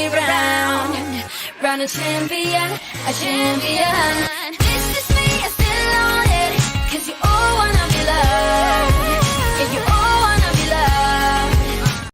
me round, round a champion, a champion. This is me, I still on it, 'cause you all wanna be loved, yeah, you all wanna be loved.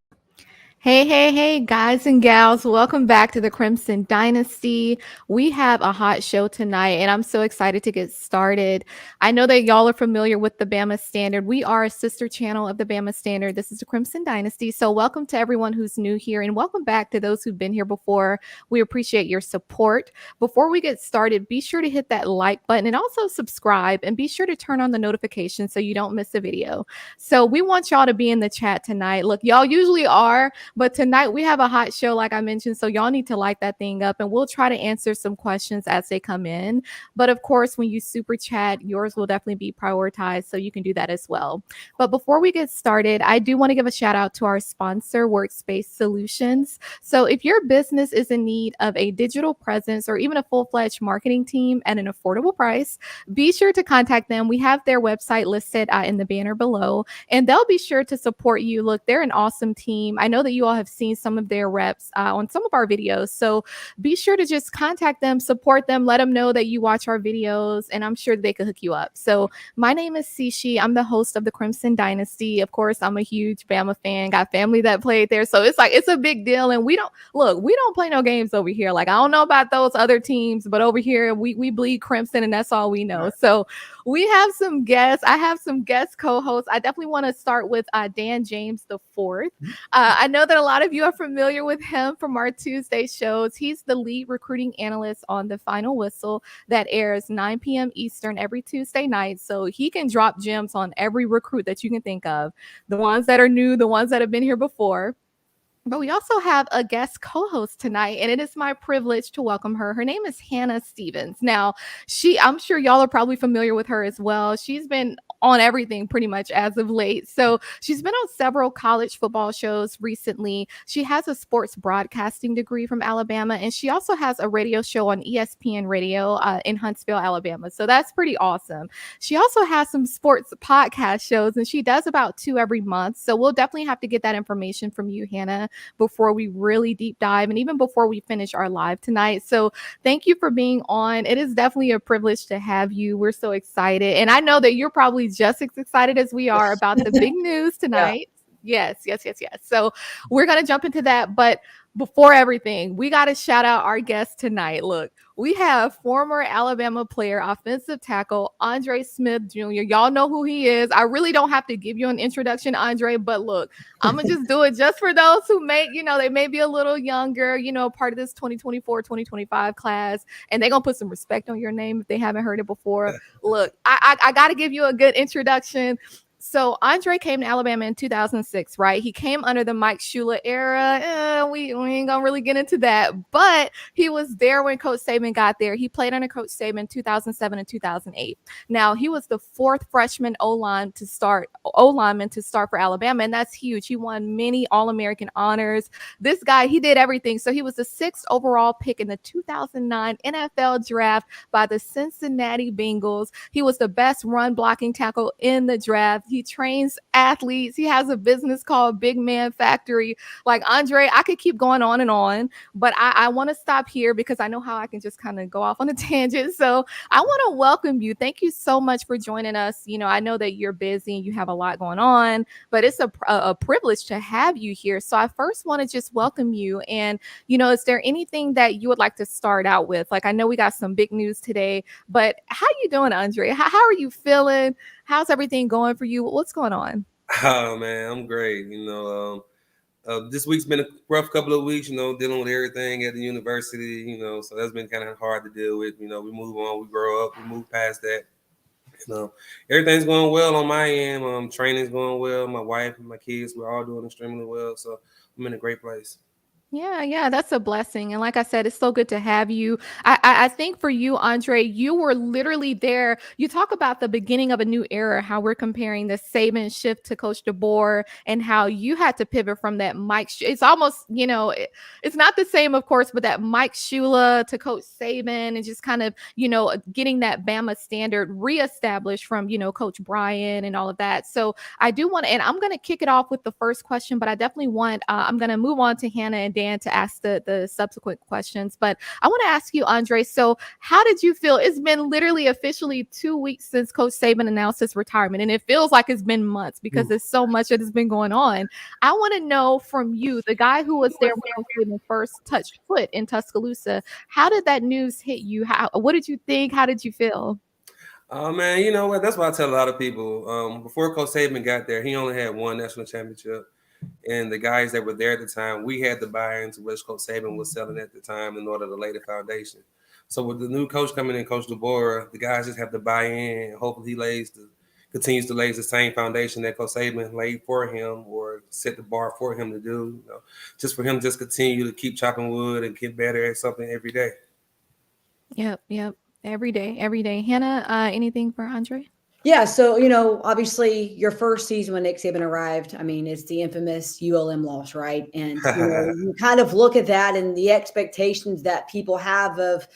Hey, guys and gals, welcome back to the Crimson Dynasty. We have a hot show tonight, and I'm so excited to get started. I know that y'all are familiar with the Bama Standard. We are a sister channel of the Bama Standard. This is the Crimson Dynasty. So welcome to everyone who's new here, and welcome back to those who've been here before. We appreciate your support. Before we get started, be sure to hit that like button and also subscribe, and be sure to turn on the notifications so you don't miss a video. So we want y'all to be in the chat tonight. Look, y'all usually are, but tonight we have a hot show, like I mentioned, so y'all need to light that thing up, and we'll try to answer some questions as they come in. But of course, when you super chat, yours will definitely be prioritized, so you can do that as well. But before we get started, I do want to give a shout out to our sponsor, Workspace Solutions. So if your business is in need of a digital presence or even a full-fledged marketing team at an affordable price, be sure to contact them. We have their website listed in the banner below, and they'll be sure to support you. Look, they're an awesome team. I know that you all have seen some of their reps on some of our videos, so be sure to just contact them, support them, let them know that you watch our videos, and I'm sure they can hook you up. So my name is Sishi. I'm the host of the Crimson Dynasty. Of course, I'm a huge Bama fan, got family that played there, so it's a big deal. And we don't play no games over here. Like, I don't know about those other teams, but over here we bleed crimson, and that's all we know. So we have some guests. I have some guest co-hosts. I definitely want to start with Dan James the Fourth. I know that a lot of you are familiar with him from our Tuesday shows. He's the lead recruiting analyst on The Final Whistle that airs 9 p.m. Eastern every Tuesday night. So he can drop gems on every recruit that you can think of, the ones that are new, the ones that have been here before. But we also have a guest co-host tonight, and it is my privilege to welcome her. Her name is Hannah Stevens. Now, I'm sure y'all are probably familiar with her as well. She's been on everything pretty much as of late. So she's been on several college football shows recently. She has a sports broadcasting degree from Alabama, and she also has a radio show on ESPN Radio in Huntsville, Alabama. So that's pretty awesome. She also has some sports podcast shows, and she does about 2 every month. So we'll definitely have to get that information from you, Hannah, before we really deep dive, and even before we finish our live tonight. So thank you for being on. It is definitely a privilege to have you. We're so excited, and I know that you're probably just as excited as we are about the big news tonight. Yeah. Yes. So we're going to jump into that, but before everything, we got to shout out our guest tonight. Look, we have former Alabama player, offensive tackle, Andre Smith Jr. Y'all know who he is. I really don't have to give you an introduction, Andre, but look, I'm going to just do it just for those who they may be a little younger, part of this 2024, 2025 class, and they're going to put some respect on your name if they haven't heard it before. Look, I got to give you a good introduction. So Andre came to Alabama in 2006, right? He came under the Mike Shula era. We ain't gonna really get into that, but he was there when Coach Saban got there. He played under Coach Saban in 2007 and 2008. Now, he was the 4th freshman O-lineman to start for Alabama, and that's huge. He won many All-American honors. This guy, he did everything. So he was the 6th overall pick in the 2009 NFL draft by the Cincinnati Bengals. He was the best run blocking tackle in the draft. He trains athletes. He has a business called Big Man Factory. Like, Andre, I could keep going on and on, but I want to stop here because I know how I can just kind of go off on a tangent. So I want to welcome you. Thank you so much for joining us. I know that you're busy and you have a lot going on, but it's a privilege to have you here. So I first want to just welcome you. And, is there anything that you would like to start out with? Like, I know we got some big news today, but how you doing, Andre? How are you feeling? How's everything going for you? What's going on? Oh, man, I'm great. This week's been a rough couple of weeks, dealing with everything at the university, so that's been kind of hard to deal with. We move on, we grow up, we move past that. Everything's going well on my end. Training's going well. My wife and my kids, we're all doing extremely well. So I'm in a great place. Yeah, that's a blessing. And like I said, it's so good to have you. I think for you, Andre, you were literally there. You talk about the beginning of a new era, how we're comparing the Saban shift to Coach DeBoer, and how you had to pivot from that it's almost, it's not the same, of course, but that Mike Shula to Coach Saban, and just kind of, getting that Bama standard reestablished from, Coach Brian and all of that. So I do want to, and I'm going to kick it off with the first question, but I definitely want, I'm going to move on to Hannah and Dan to ask the subsequent questions. But I want to ask you, Andre, so how did you feel? It's been literally officially 2 weeks since Coach Saban announced his retirement, and it feels like it's been months because there's so much that has been going on. I want to know from you, the guy who was there when Coach Saban first touched foot in Tuscaloosa, how did that news hit you? What did you think? How did you feel? Oh man, you know what? That's what I tell a lot of people. Before Coach Saban got there, he only had one national championship, and the guys that were there at the time, we had to buy into which Coach Saban was selling at the time in order to lay the foundation. So with the new coach coming in, Coach DeBoer, the guys just have to buy in, and hopefully he continues to lay the same foundation that Coach Saban laid for him or set the bar for him to do. You know, just for him to just continue to keep chopping wood and get better at something every day. Yep. Every day. Hannah, anything for Andre? Yeah, so, obviously your first season when Nick Saban arrived, I mean, it's the infamous ULM loss, right? And, you kind of look at that and the expectations that people have of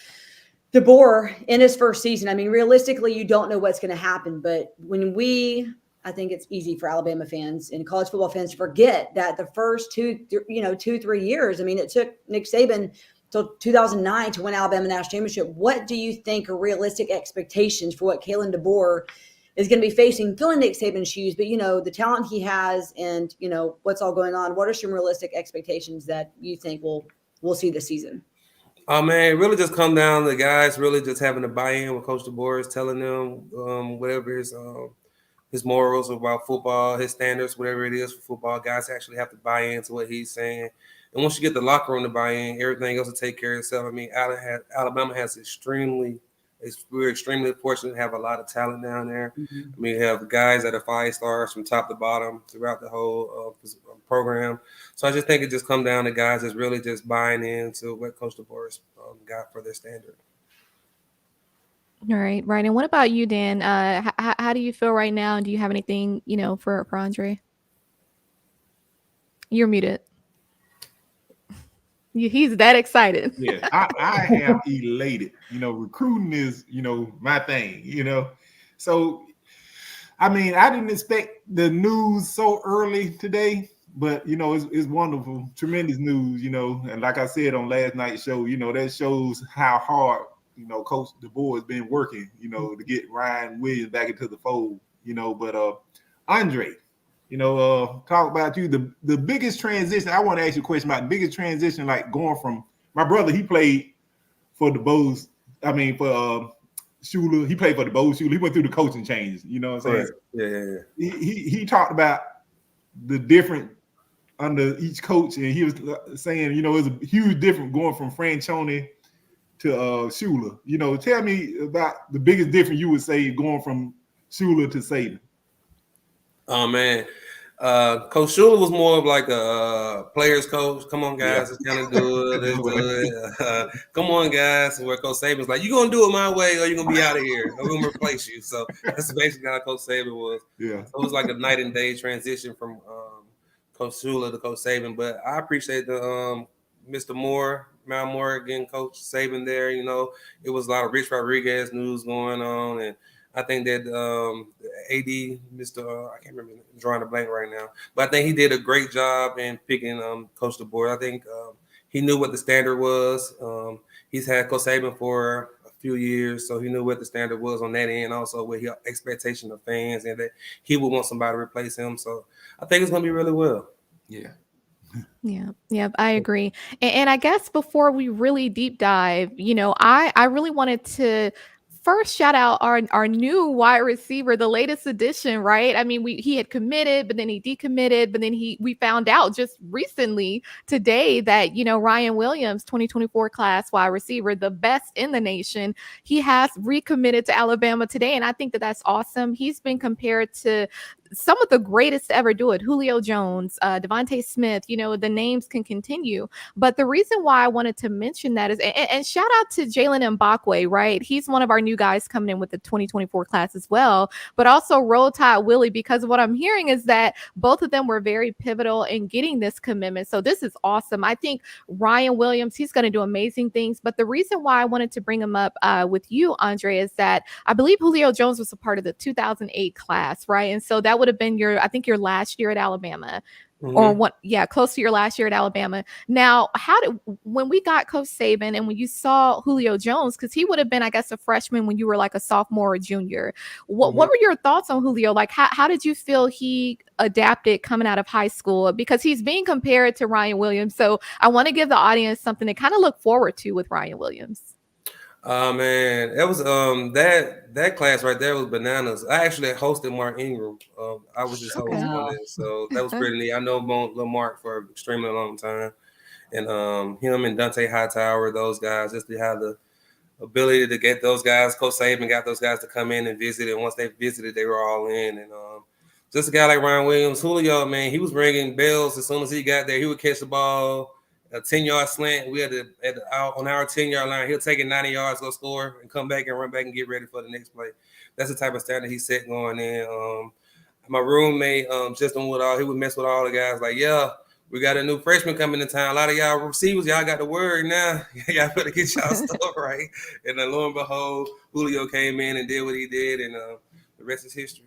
DeBoer in his first season. I mean, realistically, you don't know what's going to happen. But I think it's easy for Alabama fans and college football fans to forget that the first 2-3 years, I mean, it took Nick Saban till 2009 to win Alabama national championship. What do you think are realistic expectations for what Kalen DeBoer is going to be facing, filling Nick Saban's shoes? But, the talent he has and, what's all going on, what are some realistic expectations that you think we'll see this season? Oh man, it really just come down to the guys really just having to buy in with Coach DeBoer is telling them whatever his morals about football, his standards, whatever it is for football. Guys actually have to buy into what he's saying. And once you get the locker room to buy in, everything else will take care of itself. I mean, Alabama has we're extremely fortunate to have a lot of talent down there. Mm-hmm. I mean, we have guys that are 5 stars from top to bottom throughout the whole program. So I just think it just comes down to guys that's really just buying into what Coach DeBoer got for their standard. All right. And what about you, Dan? How do you feel right now? And do you have anything, for Andre? You're muted. He's that excited. Yeah, I am elated. Recruiting is, my thing, So, I mean, I didn't expect the news so early today, but, it's wonderful. Tremendous news, and like I said on last night's show, that shows how hard, Coach DeBoer has been working, to get Ryan Williams back into the fold, but Andre, talk about you. The biggest transition, I want to ask you a question about the biggest transition, like going from my brother, he played for the Bows. I mean, for Shula, he played for the Bows Shula. He went through the coaching changes, you know what I'm saying? Yeah. He talked about the different under each coach, and he was saying, it was a huge difference going from Franchione to Shula. Tell me about the biggest difference you would say going from Shula to Saban. Oh man, Coach Shula was more of like a players coach. Come on, guys, It's kind of good. It's good. Come on, guys. Where Coach Saban's like, you gonna do it my way, or you gonna be out of here. I'm gonna replace you. So that's basically how Coach Saban was. Yeah, so it was like a night and day transition from Coach Shula to Coach Saban. But I appreciate the Mr. Mount Moore getting Coach Saban there. It was a lot of Rich Rodriguez news going on, and I think that AD, Mr. I can't remember, I'm drawing a blank right now, but I think he did a great job in picking Coach DeBoer. I think he knew what the standard was. He's had Coach Saban for a few years, so he knew what the standard was on that end, also with his expectation of fans and that he would want somebody to replace him. So I think it's going to be really well. Yeah. Yeah, I agree. And I guess before we really deep dive, I really wanted to first shout out our new wide receiver, the latest addition, right? I mean, he had committed, but then he decommitted, but then we found out just recently today that, Ryan Williams, 2024 class wide receiver, the best in the nation, he has recommitted to Alabama today. And I think that that's awesome. He's been compared to some of the greatest to ever do it. Julio Jones, Devontae Smith, the names can continue. But the reason why I wanted to mention that is, and shout out to Jalen Mbakwe, right? He's one of our new guys coming in with the 2024 class as well, but also Roll Tide Willie, because what I'm hearing is that both of them were very pivotal in getting this commitment. So this is awesome. I think Ryan Williams, he's going to do amazing things. But the reason why I wanted to bring him up with you, Andre, is that I believe Julio Jones was a part of the 2008 class, right? And so that would have been your last year at Alabama. or what? Yeah, close to your last year at Alabama. Now, when we got Coach Saban and when you saw Julio Jones, because he would have been, I guess, a freshman when you were like a sophomore or junior. What were your thoughts on Julio? Like, how did you feel he adapted coming out of high school? Because he's being compared to Ryan Williams. So I want to give the audience something to kind of look forward to with Ryan Williams. Oh man, that was that class right there was bananas. I actually hosted Mark Ingram. I was just hosting on it, so that was pretty neat. I know Lil Mark for an extremely long time, and him and Dante Hightower, those guys, just to have the ability to get those guys. Coach Saban got those guys to come in and visit, and once they visited, they were all in. And just a guy like Ryan Williams, Julio, man, he was ringing bells as soon as he got there. He would catch the ball. A 10-yard slant. We had on our 10-yard line. He'll take it 90 yards, go score, and come back and run back and get ready for the next play. That's the type of standard he set going in. My roommate, Justin Woodall, he would mess with all the guys. Like, yeah, we got a new freshman coming in town. A lot of y'all receivers, y'all got the word now. Y'all better get y'all stuff right. And then lo and behold, Julio came in and did what he did, and the rest is history.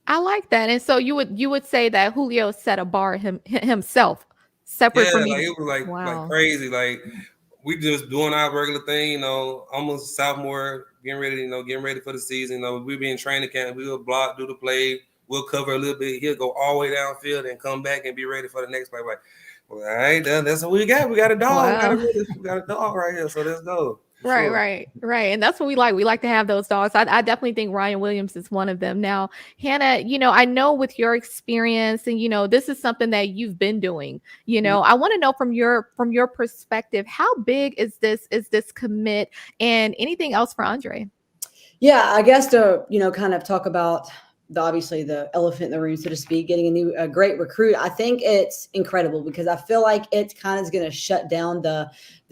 I like that. And so you would say that Julio set a bar himself. Separate from you. Like it was like crazy. Like we just doing our regular thing, almost sophomore, getting ready for the season. We be in training camp, we will block, do the play, we'll cover a little bit. He'll go all the way downfield and come back and be ready for the next play. Like, well, all right, that's what we got. We got a dog. Wow. We got a dog right here. So let's go. Right. And that's what we like. We like to have those dogs. I definitely think Ryan Williams is one of them. Now, Hannah, I know with your experience and, this is something that you've been doing, I want to know from your perspective, how big is this commit and anything else for Andre? Yeah, I guess to, kind of talk about obviously the elephant in the room, so to speak, getting a great recruit. I think it's incredible because I feel like it's kind of going to shut down the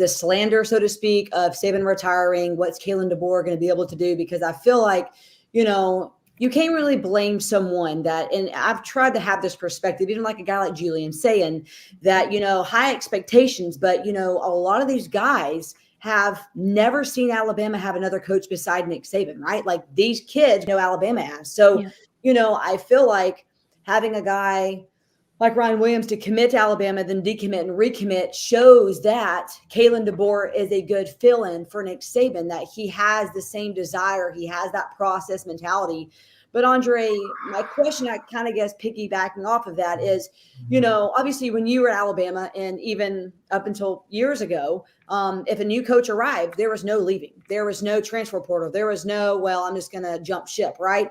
slander, so to speak, of Saban retiring. What's Kalen DeBoer going to be able to do? Because I feel like, you can't really blame someone that, and I've tried to have this perspective, even like a guy like Julian saying that, high expectations, but, a lot of these guys have never seen Alabama have another coach beside Nick Saban, right? Like these kids know Alabama as. So, I feel like having a guy like Ryan Williams to commit to Alabama, then decommit and recommit shows that Kalen DeBoer is a good fill-in for Nick Saban, that he has the same desire. He has that process mentality. But Andre, my question, I kind of guess piggybacking off of that is, obviously when you were at Alabama and even up until years ago, if a new coach arrived, there was no leaving. There was no transfer portal. There was no, well, I'm just going to jump ship, right?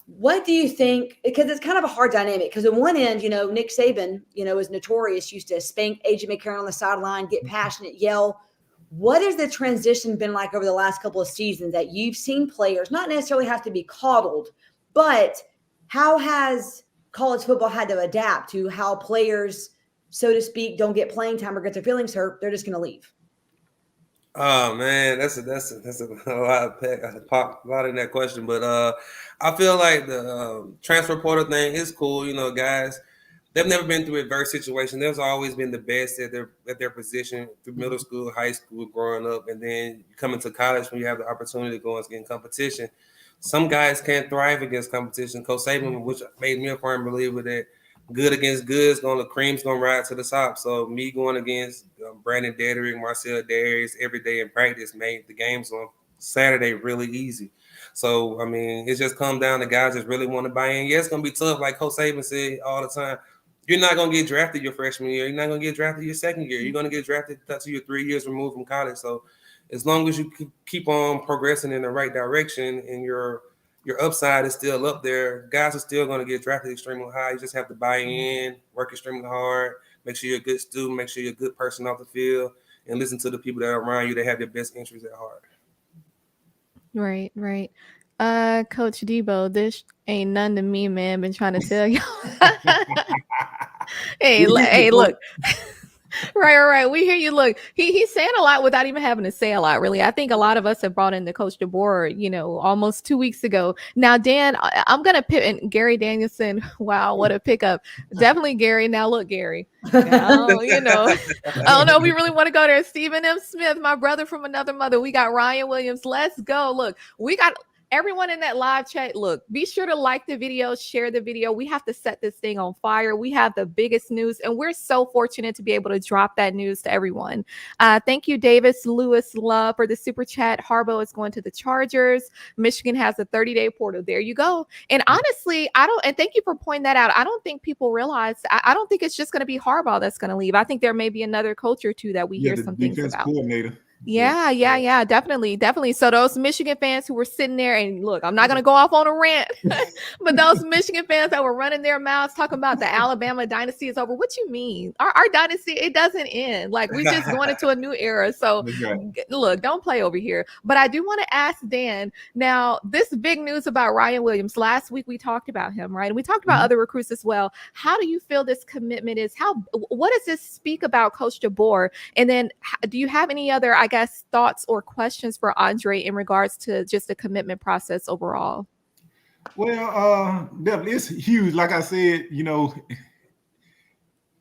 What do you think? Because it's kind of a hard dynamic. Because on one end, Nick Saban, is notorious, used to spank AJ McCarron on the sideline, get passionate, yell. What has the transition been like over the last couple of seasons that you've seen players not necessarily have to be coddled, but how has college football had to adapt to how players, so to speak, don't get playing time or get their feelings hurt? They're just going to leave. Oh man, that's a lot in that question, but I feel like the transfer portal thing is cool. Guys, they've never been through adverse situation. They've always been the best at their position through middle school, high school, growing up, and then you come into college when you have the opportunity to go against competition. Some guys can't thrive against competition. Coach Saban, which made me a firm believer that good against good, the cream's gonna ride to the top. So me going against Brandon Dedrick, Marcel Darius every day in practice made the games on Saturday really easy. So I mean, it just comes down to guys that really want to buy in. Yeah, it's gonna be tough, like Coach Saban said all the time. You're not gonna get drafted your freshman year. You're not gonna get drafted your second year. You're gonna get drafted until you're 3 years removed from college. So as long as you keep on progressing in the right direction and your upside is still up there, guys are still going to get drafted extremely high. You just have to buy in, work extremely hard, make sure you're a good student, make sure you're a good person off the field, and listen to the people that are around you that have your best interests at heart. Right. Coach DeBoer, this ain't none to me, man. Been trying to tell y'all. hey, look. Right. We hear you. Look, he's saying a lot without even having to say a lot, really. I think a lot of us have brought in the Coach DeBoer, almost 2 weeks ago. Now, Dan, I'm going to pick Gary Danielson. Wow, what a pickup. Definitely Gary. Now, look, Gary. Now, I don't know if we really want to go there. Stephen M. Smith, my brother from another mother. We got Ryan Williams. Let's go. Look, we got everyone in that live chat, look, be sure to like the video, share the video. We have to set this thing on fire. We have the biggest news, and we're so fortunate to be able to drop that news to everyone. Thank you, Davis Lewis Love, for the super chat. Harbaugh is going to the Chargers. Michigan has a 30-day portal. There you go. And honestly, and thank you for pointing that out. I don't think people realize, I don't think it's just going to be Harbaugh that's going to leave. I think there may be another coach or two that we hear some things about. Coordinator. Yeah, definitely. So those Michigan fans who were sitting there, and look, I'm not going to go off on a rant, but those Michigan fans that were running their mouths talking about the Alabama dynasty is over. What you mean? Our dynasty, it doesn't end. Like, we just going into a new era. So look, don't play over here. But I do want to ask Dan, now this big news about Ryan Williams. Last week we talked about him, right? And we talked about other recruits as well. How do you feel this commitment is? What does this speak about Coach DeBoer? And then do you have any other, I guess, thoughts or questions for Andre in regards to just the commitment process overall? Well, definitely, it's huge. Like I said,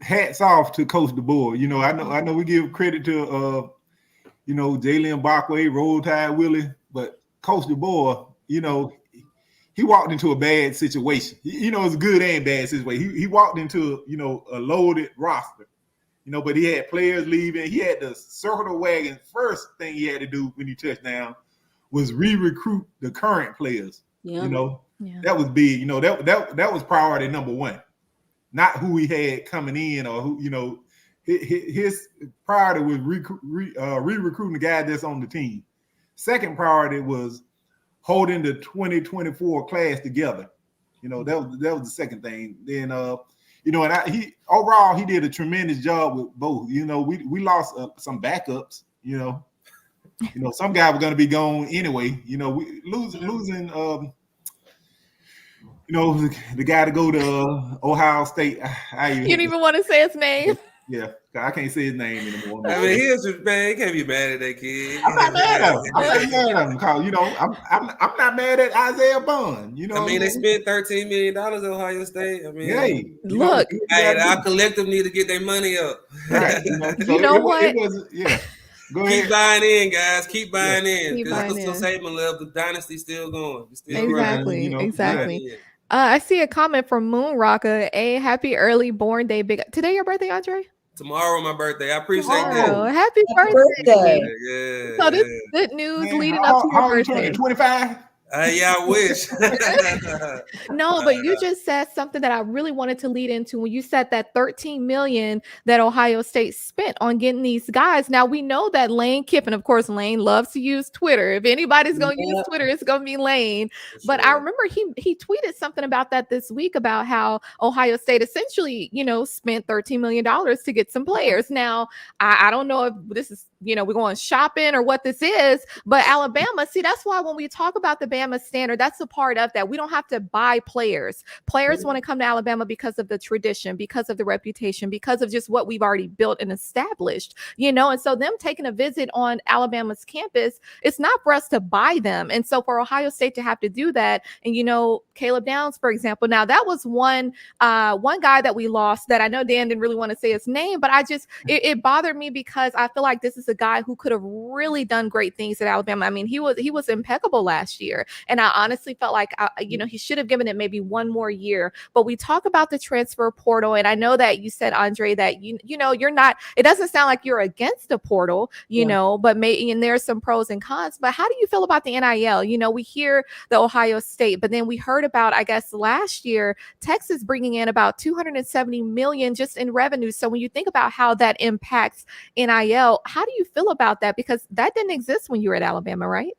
hats off to Coach DeBoer. I know we give credit to Jalen Backway, Roll Tide Willie, but Coach DeBoer, he walked into a bad situation. It's a good and bad situation. He walked into a loaded roster. But he had players leaving. He had to circle the wagon. First thing he had to do when he touched down was re-recruit the current players. Yeah. That was big. That was priority number one, not who he had coming in or who. His priority was re-recruiting the guy that's on the team. Second priority was holding the 2024 class together. That was the second thing. Then he overall he did a tremendous job with both. We lost some backups. Some guy was going to be gone anyway. We losing. The guy to go to Ohio State. You didn't even want to say his name. Yeah, I can't say his name anymore. I mean, he can't be mad at that kid. I'm not mad at him. I'm not mad at him because I'm not mad at Isaiah Bond. They spent $13 million at Ohio State. I mean, hey, look, our collective need to get their money up. Right. What? Go ahead. Keep buying in, guys. Keep buying in. Keep Because buying in. Saban love the dynasty still going. It's still Exactly. growing, Exactly. Yeah. I see a comment from Moon Rocker. Happy early born day. Today your birthday, Andre? Tomorrow my birthday. I appreciate Oh, that. happy birthday. Yeah. So this is good news leading how, up to how your you birthday. turning, 25? Yeah, I wish. No, but you just said something that I really wanted to lead into when you said that $13 million that Ohio State spent on getting these guys. Now we know that Lane Kiffin, of course, Lane loves to use Twitter. If anybody's going to use Twitter, it's going to be Lane. But I remember he tweeted something about that this week about how Ohio State essentially, spent $13 million to get some players. Now, I don't know if this is, we're going shopping or what this is, but Alabama, see, that's why when we talk about the Bama standard, that's a part of that. We don't have to buy players. Players want to come to Alabama because of the tradition, because of the reputation, because of just what we've already built and established, and so them taking a visit on Alabama's campus, it's not for us to buy them. And so for Ohio State to have to do that, and Caleb Downs, for example, now that was one guy that we lost that I know Dan didn't really want to say his name, but it bothered me because I feel like this is a guy who could have really done great things at Alabama. I mean, he was impeccable last year. And I honestly felt like, he should have given it maybe one more year. But we talk about the transfer portal. And I know that you said, Andre, that, you're not, it doesn't sound like you're against the portal, but and there's some pros and cons. But how do you feel about the NIL? We hear the Ohio State, but then we heard about, I guess, last year, Texas bringing in about $270 million just in revenue. So when you think about how that impacts NIL, how do you feel about that? Because that didn't exist when you were at Alabama, right?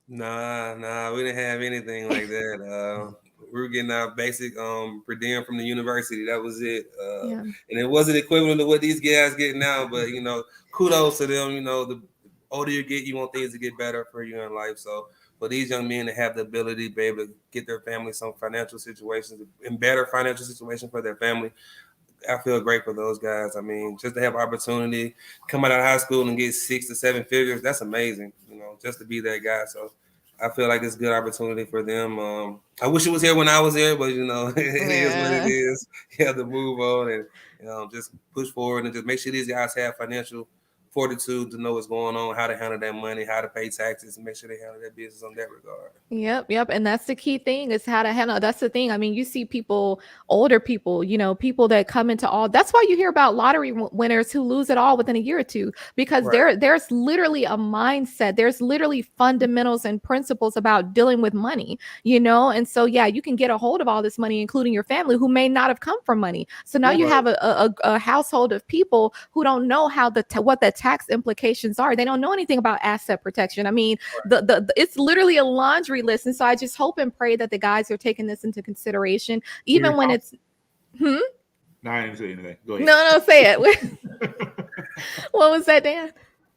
Nah, we didn't have anything like that. We were getting our basic per diem from the university. That was it. And it wasn't equivalent to what these guys get now, but kudos to them. The older you get, you want things to get better for you in life. So for these young men to have the ability to be able to get their family some financial situations and better financial situation for their family, I feel great for those guys. I mean, just to have opportunity, come out of high school and get 6 to 7 figures, that's amazing, just to be that guy. So I feel like it's a good opportunity for them. I wish it was here when I was there, but, it is what it is. You have to move on and, just push forward and just make sure these guys have financial fortitude to know what's going on, how to handle that money, how to pay taxes, and make sure they handle their business on that regard. Yep. And that's the key thing is how to handle. That's the thing. I mean, you see people, older people, people that come into all. That's why you hear about lottery winners who lose it all within a year or two, because there's literally a mindset. There's literally fundamentals and principles about dealing with money, And so, yeah, you can get a hold of all this money, including your family who may not have come from money. So now you have a household of people who don't know how what the tax implications are. They don't know anything about asset protection. I mean, it's literally a laundry list. And so I just hope and pray that the guys are taking this into consideration, even when it's No, I didn't say anything. Go ahead. No, say it. What was that, Dan?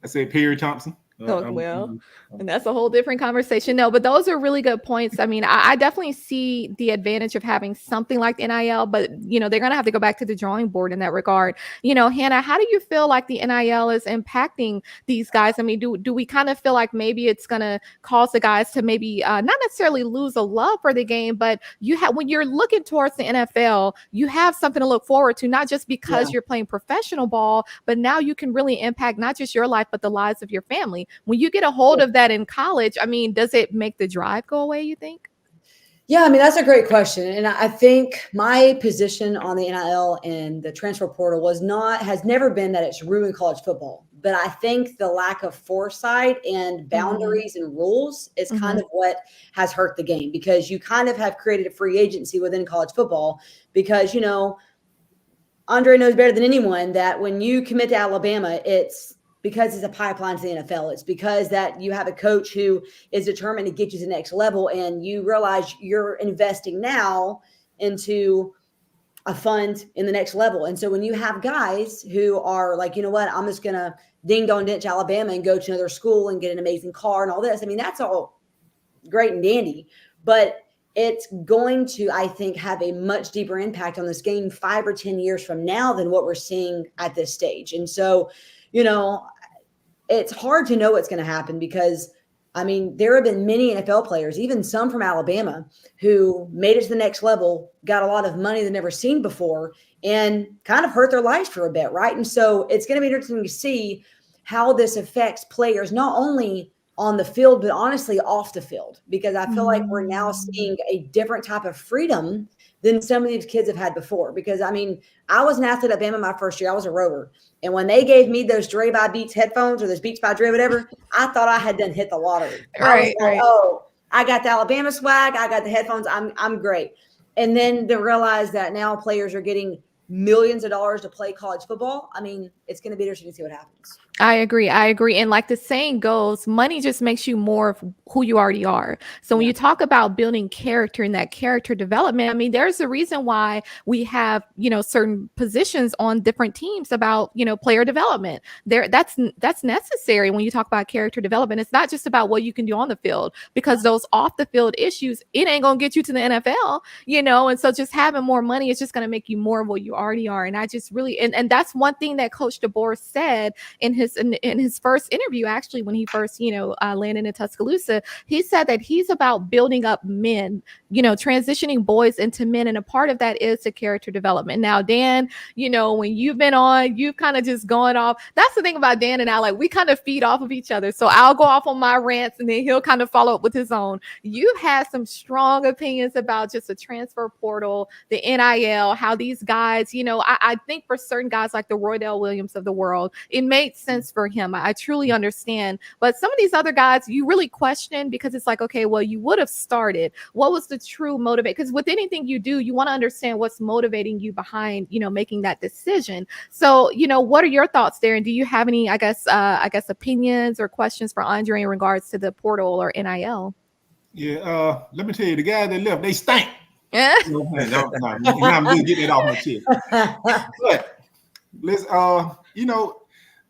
I said Perry Thompson. And that's a whole different conversation. No, but those are really good points. I mean, I definitely see the advantage of having something like NIL, but they're going to have to go back to the drawing board in that regard. Hannah, how do you feel like the NIL is impacting these guys? I mean, do we kind of feel like maybe it's going to cause the guys to maybe not necessarily lose a love for the game, but when you're looking towards the NFL, you have something to look forward to, not just because you're playing professional ball, but now you can really impact not just your life, but the lives of your family. When you get a hold of that in college, I mean, does it make the drive go away, you think? Yeah, I mean, that's a great question. And I think my position on the NIL and the transfer portal has never been that it's ruined college football. But I think the lack of foresight and boundaries and rules is kind of what has hurt the game, because you kind of have created a free agency within college football because, Andre knows better than anyone that when you commit to Alabama, it's because it's a pipeline to the NFL. It's because that you have a coach who is determined to get you to the next level, and you realize you're investing now into a fund in the next level. And so when you have guys who are like, you know what, I'm just going to ding dong ditch Alabama and go to another school and get an amazing car and all this. I mean, that's all great and dandy, but it's going to, I think, have a much deeper impact on this game 5 or 10 years from now than what we're seeing at this stage. And so, it's hard to know what's going to happen because, I mean, there have been many NFL players, even some from Alabama, who made it to the next level, got a lot of money they've never seen before, and kind of hurt their lives for a bit, right? And so it's going to be interesting to see how this affects players, not only on the field, but honestly off the field, because I feel like we're now seeing a different type of freedom than some of these kids have had before. Because, I mean, I was an athlete at Bama my first year. I was a rower. And when they gave me those Dre by Beats headphones or those Beats by Dre, whatever, I thought I had done hit the lottery. Right. Oh, I got the Alabama swag. I got the headphones. I'm great. And then to realize that now players are getting millions of dollars to play college football. I mean, it's going to be interesting to see what happens. I agree. And like the saying goes, money just makes you more of who you already are. So when you talk about building character and that character development, I mean, there's a reason why we have, certain positions on different teams about, player development. That's necessary when you talk about character development. It's not just about what you can do on the field, because those off the field issues, it ain't going to get you to the NFL, and so just having more money is just going to make you more of what you already are. And I just really, and that's one thing that Coach DeBoer said in his first interview, actually, when he first, landed in Tuscaloosa. He said that he's about building up men, transitioning boys into men. And a part of that is the character development. Now, Dan, when you've been on, you've kind of just gone off. That's the thing about Dan and I, like, we kind of feed off of each other. So I'll go off on my rants and then he'll kind of follow up with his own. You've had some strong opinions about just the transfer portal, the NIL, how these guys, I think for certain guys like the Roydell Williams of the world, it made sense for him. I truly understand. But some of these other guys, you really question, because it's like, okay, well, you would have started. What was the true motivate? Because with anything you do, you want to understand what's motivating you behind, making that decision. So, what are your thoughts there? And do you have any, I guess, opinions or questions for Andre in regards to the portal or NIL? Yeah. Let me tell you, the guys that left, they stank. Yeah. I'm just getting it off my chest. But let's,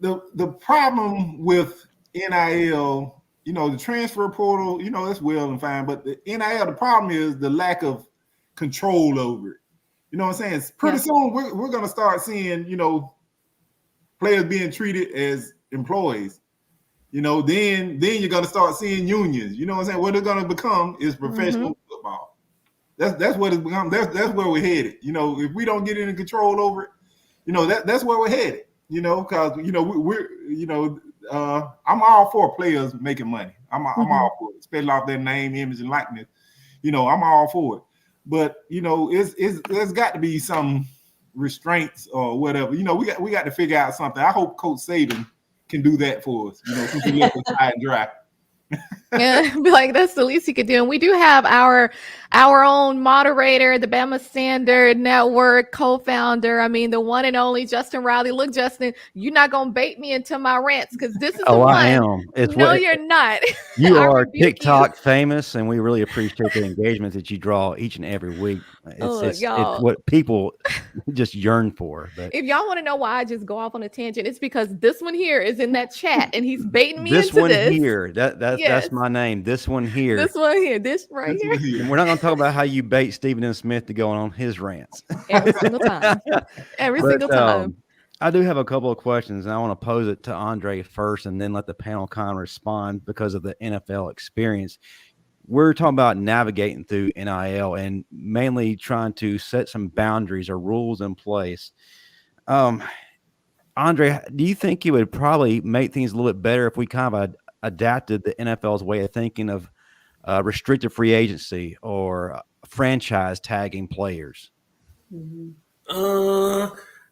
the problem with NIL, the transfer portal, that's well and fine, but the NIL, the problem is the lack of control over it. You know what I'm saying? Pretty soon we're going to start seeing, players being treated as employees. Then you're going to start seeing unions. You know what I'm saying? What they're going to become is professional football. That's what it's become. That's where we're headed. If we don't get any control over it, that's where we're headed. you know, because you know we're you know I'm all for players making money. I'm all for it, especially off their name, image, and likeness. You know, I'm all for it. But you know, there's got to be some restraints or whatever. You know, we got to figure out something. I hope Coach Saban can do that for us. You know, since he left us high and dry. Yeah, be like that's the least he could do. And we do have our own moderator, the Bama Standard Network co-founder. I mean, the one and only Justin Riley. Look, Justin, you're not gonna bait me into my rants because this is the one. I am. It's no, what you're not. you I are rebuke TikTok famous, and we really appreciate the engagement that you draw each and every week. It's what people just yearn for. But if y'all want to know why I just go off on a tangent, it's because this one here is in that chat, and he's baiting me this into one this. here, that's my name. This one here. This one here. This right here. And we're not going to talk about how you bait Stephen M. Smith to go on his rants every single time. Every single time. I do have a couple of questions, and I want to pose it to Andre first, and then let the panel kind of respond because of the NFL experience. We're talking about navigating through NIL and mainly trying to set some boundaries or rules in place. Andre, do you think it would probably make things a little bit better if we kind of adapted the NFL's way of thinking of restricted free agency or franchise tagging players?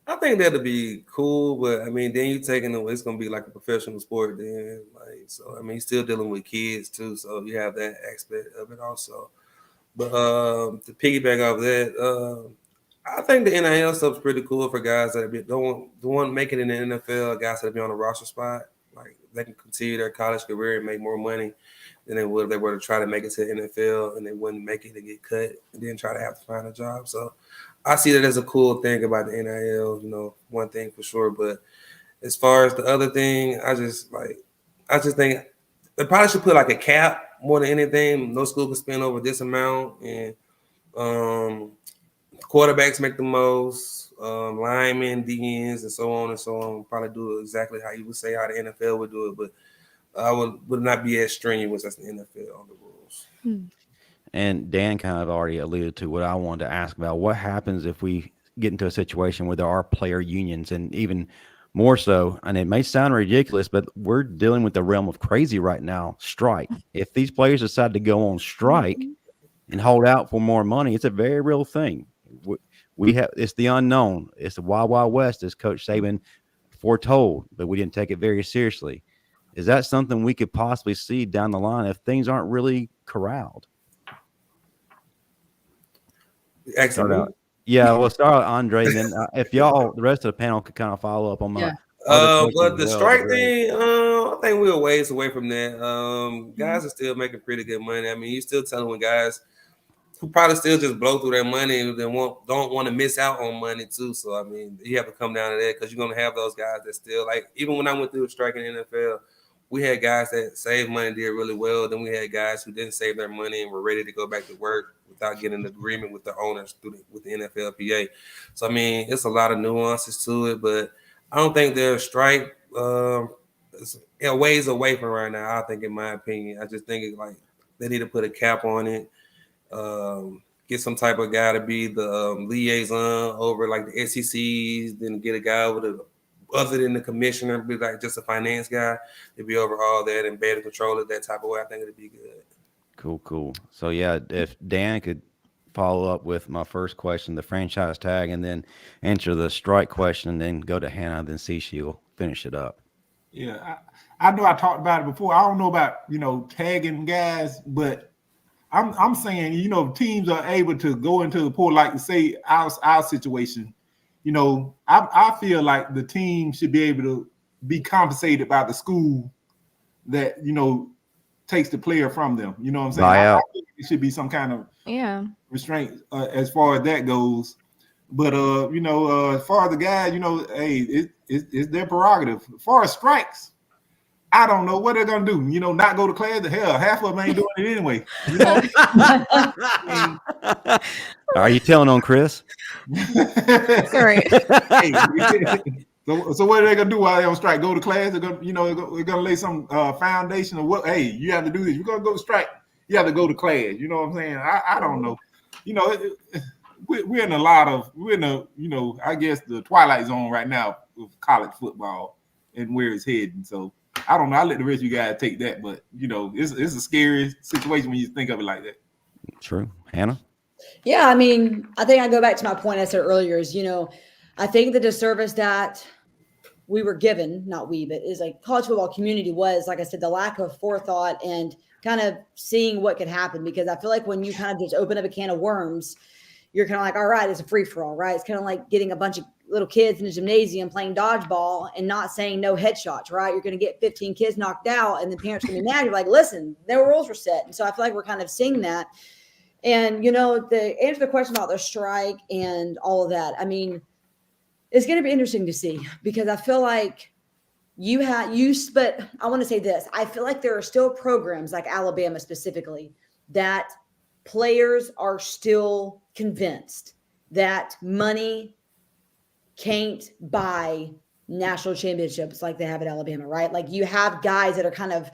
I think that'd be cool, but I mean, then you taking away, it's gonna be like a professional sport then. Like, so I mean, you're still dealing with kids too, so you have that aspect of it also. But to piggyback off that, I think the NIL stuff's pretty cool for guys that don't want to make it in the NFL, guys that be on a roster spot. Like they can continue their college career and make more money than they would if they were to try to make it to the NFL and they wouldn't make it to get cut and then try to have to find a job. So I see that as a cool thing about the NIL, you know, one thing for sure. But as far as the other thing, I just think they probably should put like a cap more than anything. No school can spend over this amount, and quarterbacks make the most, linemen, DNs, and so on and so on. Probably do it exactly how you would say how the NFL would do it, but I would not be as strenuous as the NFL on the rules. And Dan kind of already alluded to what I wanted to ask about. What happens if we get into a situation where there are player unions, and even more so, and it may sound ridiculous, but we're dealing with the realm of crazy right now, strike. If these players decide to go on strike and hold out for more money, it's a very real thing. We have, it's the unknown. It's the Wild Wild West, as Coach Saban foretold, but we didn't take it very seriously. Is that something we could possibly see down the line if things aren't really corralled? Excellent. Yeah, we'll start with Andre, and then if y'all, the rest of the panel could kind of follow up on my. But the strike thing, I think we're ways away from that. Guys are still making pretty good money. I mean, you're still telling when guys who probably still just blow through their money and don't want to miss out on money too. So I mean, you have to come down to that because you're gonna have those guys that still, like, even when I went through a strike in the NFL, we had guys that saved money, did really well. Then we had guys who didn't save their money and were ready to go back to work without getting an agreement with the owners with the NFLPA. So I mean, it's a lot of nuances to it, but I don't think their strike is ways away from right now. I think, in my opinion, I just think it's like they need to put a cap on it. Get some type of guy to be the liaison over like the SECs, then get a guy over the other than the commissioner, be like just a finance guy to be over all that and better control it that type of way. I think it'd be good. Cool. So yeah, if Dan could follow up with my first question, the franchise tag, and then answer the strike question, and then go to Hannah, then see she'll finish it up. Yeah, I know I talked about it before. I don't know about tagging guys, but I'm saying teams are able to go into the pool, like to say our situation. I feel like the team should be able to be compensated by the school that takes the player from them. You know what I'm saying? I think it should be some kind of restraint as far as that goes. But as far as the guy, hey, it's their prerogative. As far as strikes, I don't know what they're gonna do. Not go to class. The hell, half of them ain't doing it anyway. Are you telling on Chris? Sorry. Hey, so what are they gonna do while they're on strike? Go to class? They're gonna lay some foundation of what? Hey, you have to do this. You're gonna go to strike. You have to go to class. You know what I'm saying? I don't know. We're in a I guess the twilight zone right now of college football and where it's heading. So I don't know. I'll let the rest of you guys take that, but it's a scary situation when you think of it like that. True. Hannah? Yeah, I mean, I think I go back to my point I said earlier is, I think the disservice that we were given, not we, but is like college football community was, like I said, the lack of forethought and kind of seeing what could happen. Because I feel like when you kind of just open up a can of worms, you're kind of like, all right, it's a free for all, right? It's kind of like getting a bunch of little kids in a gymnasium playing dodgeball and not saying no headshots, right? You're going to get 15 kids knocked out and the parents are going to be mad. You're like, listen, their rules were set. And so I feel like we're kind of seeing that. And, the answer to the question about the strike and all of that, I mean, it's going to be interesting to see because I feel like but I want to say this. I feel like there are still programs like Alabama specifically that players are still convinced that money can't buy national championships like they have at Alabama, right? Like you have guys that are kind of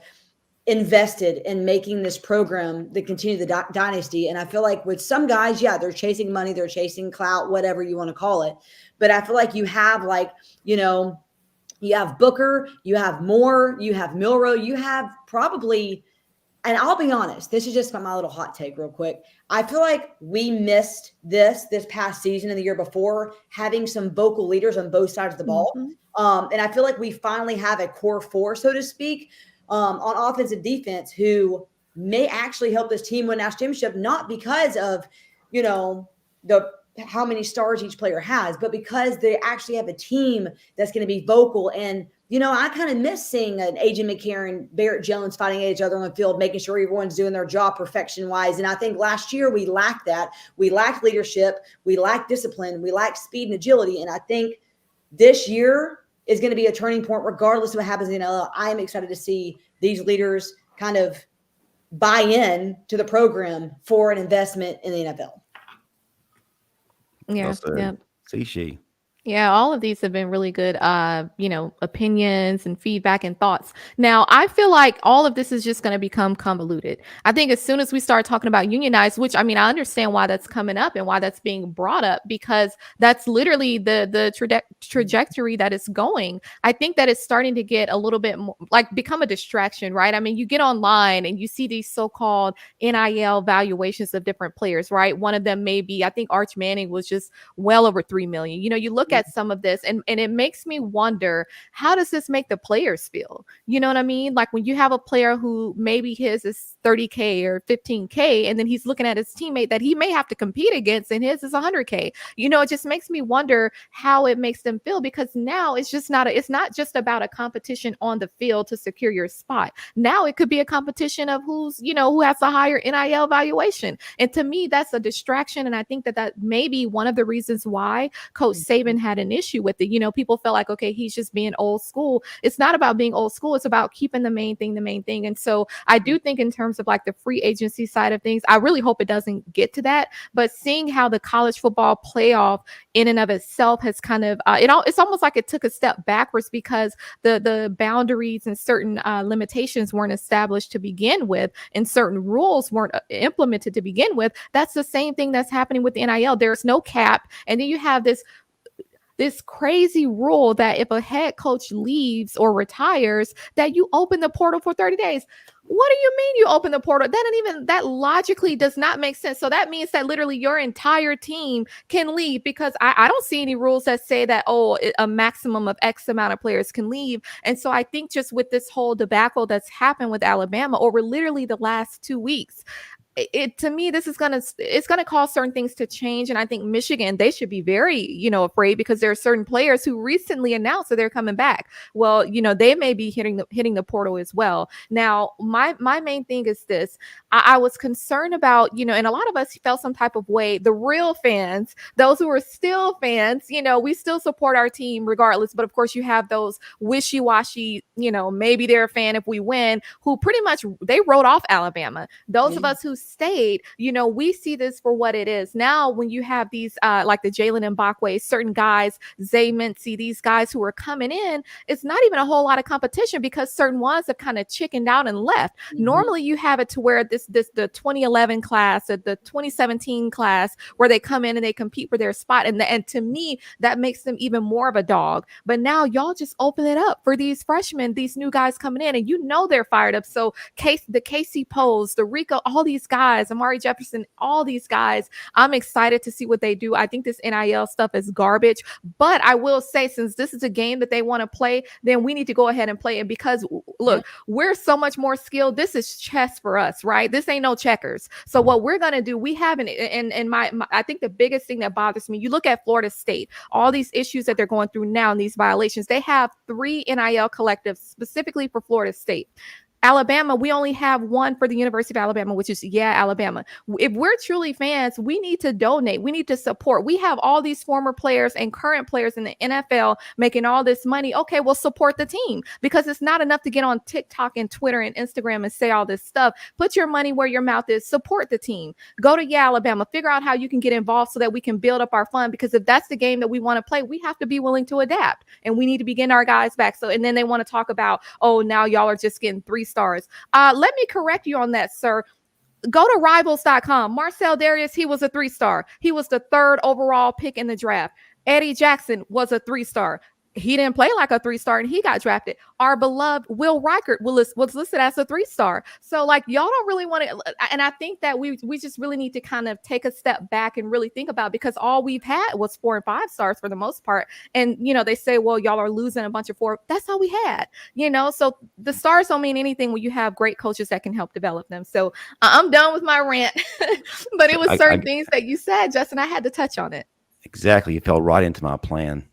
invested in making this program that continue the dynasty. And I feel like with some guys, yeah, they're chasing money, they're chasing clout, whatever you want to call it. But I feel like you have you have Booker, you have Moore, you have Milroe, you have probably, and I'll be honest, this is just my little hot take real quick. I feel like we missed this past season and the year before, having some vocal leaders on both sides of the ball. Mm-hmm. And I feel like we finally have a core four, so to speak, on offense and defense who may actually help this team win national championship, not because of, how many stars each player has, but because they actually have a team that's going to be vocal. And, I kind of miss seeing an A.J. McCarron, Barrett Jones fighting each other on the field, making sure everyone's doing their job perfection-wise. And I think last year we lacked that. We lacked leadership. We lacked discipline. We lacked speed and agility. And I think this year is going to be a turning point regardless of what happens in the NIL. I am excited to see these leaders kind of buy in to the program for an investment in the NFL. Yeah. Yeah. See she. Yeah, all of these have been really good, opinions and feedback and thoughts. Now, I feel like all of this is just going to become convoluted. I think as soon as we start talking about unionized, which, I mean, I understand why that's coming up and why that's being brought up, because that's literally the trajectory that it's going. I think that it's starting to get a little bit more, like, become a distraction, right? I mean, you get online and you see these so-called NIL valuations of different players, right? One of them may be, I think Arch Manning was just well over 3 million. You look at some of this and it makes me wonder, how does this make the players feel? You know what I mean? Like when you have a player who maybe his is 30K or 15K, and then he's looking at his teammate that he may have to compete against and his is 100K. It just makes me wonder how it makes them feel, because now it's not just about a competition on the field to secure your spot. Now it could be a competition of who has a higher NIL valuation. And to me, that's a distraction. And I think that may be one of the reasons why Coach Saban had an issue with it. People felt like, okay, he's just being old school. It's not about being old school. It's about keeping the main thing. And so I do think in terms of like the free agency side of things, I really hope it doesn't get to that. But seeing how the college football playoff in and of itself has kind of, it's almost like it took a step backwards because the boundaries and certain limitations weren't established to begin with, and certain rules weren't implemented to begin with. That's the same thing that's happening with the NIL. There's no cap. And then you have this crazy rule that if a head coach leaves or retires, that you open the portal for 30 days. What do you mean you open the portal? That logically does not make sense. So that means that literally your entire team can leave, because I don't see any rules that say that, a maximum of X amount of players can leave. And so I think just with this whole debacle that's happened with Alabama over literally the last 2 weeks, to me, it's gonna cause certain things to change. And I think Michigan, they should be very, afraid, because there are certain players who recently announced that they're coming back. Well, they may be hitting the portal as well. Now, my main thing is this. I was concerned about, and a lot of us felt some type of way. The real fans, those who are still fans, we still support our team regardless. But of course, you have those wishy-washy, maybe they're a fan if we win, who pretty much they wrote off Alabama. Those of us who State, we see this for what it is. Now, when you have these, like the Jalen Mbakwe, certain guys, Zay Mincy, these guys who are coming in, it's not even a whole lot of competition because certain ones have kind of chickened out and left. Normally, you have it to where the 2011 class or the 2017 class where they come in and they compete for their spot. And to me, that makes them even more of a dog. But now y'all just open it up for these freshmen, these new guys coming in, and they're fired up. So the Casey Poles, the Rico, all these guys, Amari Jefferson, all these guys, I'm excited to see what they do. I think this NIL stuff is garbage, but I will say, since this is a game that they want to play, then we need to go ahead and play it because look, we're so much more skilled. This is chess for us, right? This ain't no checkers. So what we're going to do, we have I think the biggest thing that bothers me, you look at Florida State, all these issues that they're going through now and these violations, they have 3 NIL collectives specifically for Florida State. Alabama, we only have one for the University of Alabama, which is Alabama. If we're truly fans, we need to donate. We need to support. We have all these former players and current players in the NFL making all this money. Okay, well, support the team because it's not enough to get on TikTok and Twitter and Instagram and say all this stuff. Put your money where your mouth is. Support the team. Go to Alabama. Figure out how you can get involved so that we can build up our fund, because if that's the game that we want to play, we have to be willing to adapt and we need to be getting our guys back. So, and then they want to talk about, oh, now y'all are just getting 3 stars. Let me correct you on that, sir. Go to rivals.com. Marcel Darius, he was a 3-star. He was the 3rd overall pick in the draft. Eddie Jackson was a 3-star. He didn't play like a 3-star and he got drafted. Our beloved Will Reichert was listed as a 3-star. So like, y'all don't really want to, and I think that we just really need to kind of take a step back and really think about, because all we've had was 4 and 5 stars for the most part. And, they say, well, y'all are losing a bunch of 4. That's all we had, so the stars don't mean anything when you have great coaches that can help develop them. So I'm done with my rant, but it was certain things that you said, Justin, I had to touch on it. Exactly. It fell right into my plan.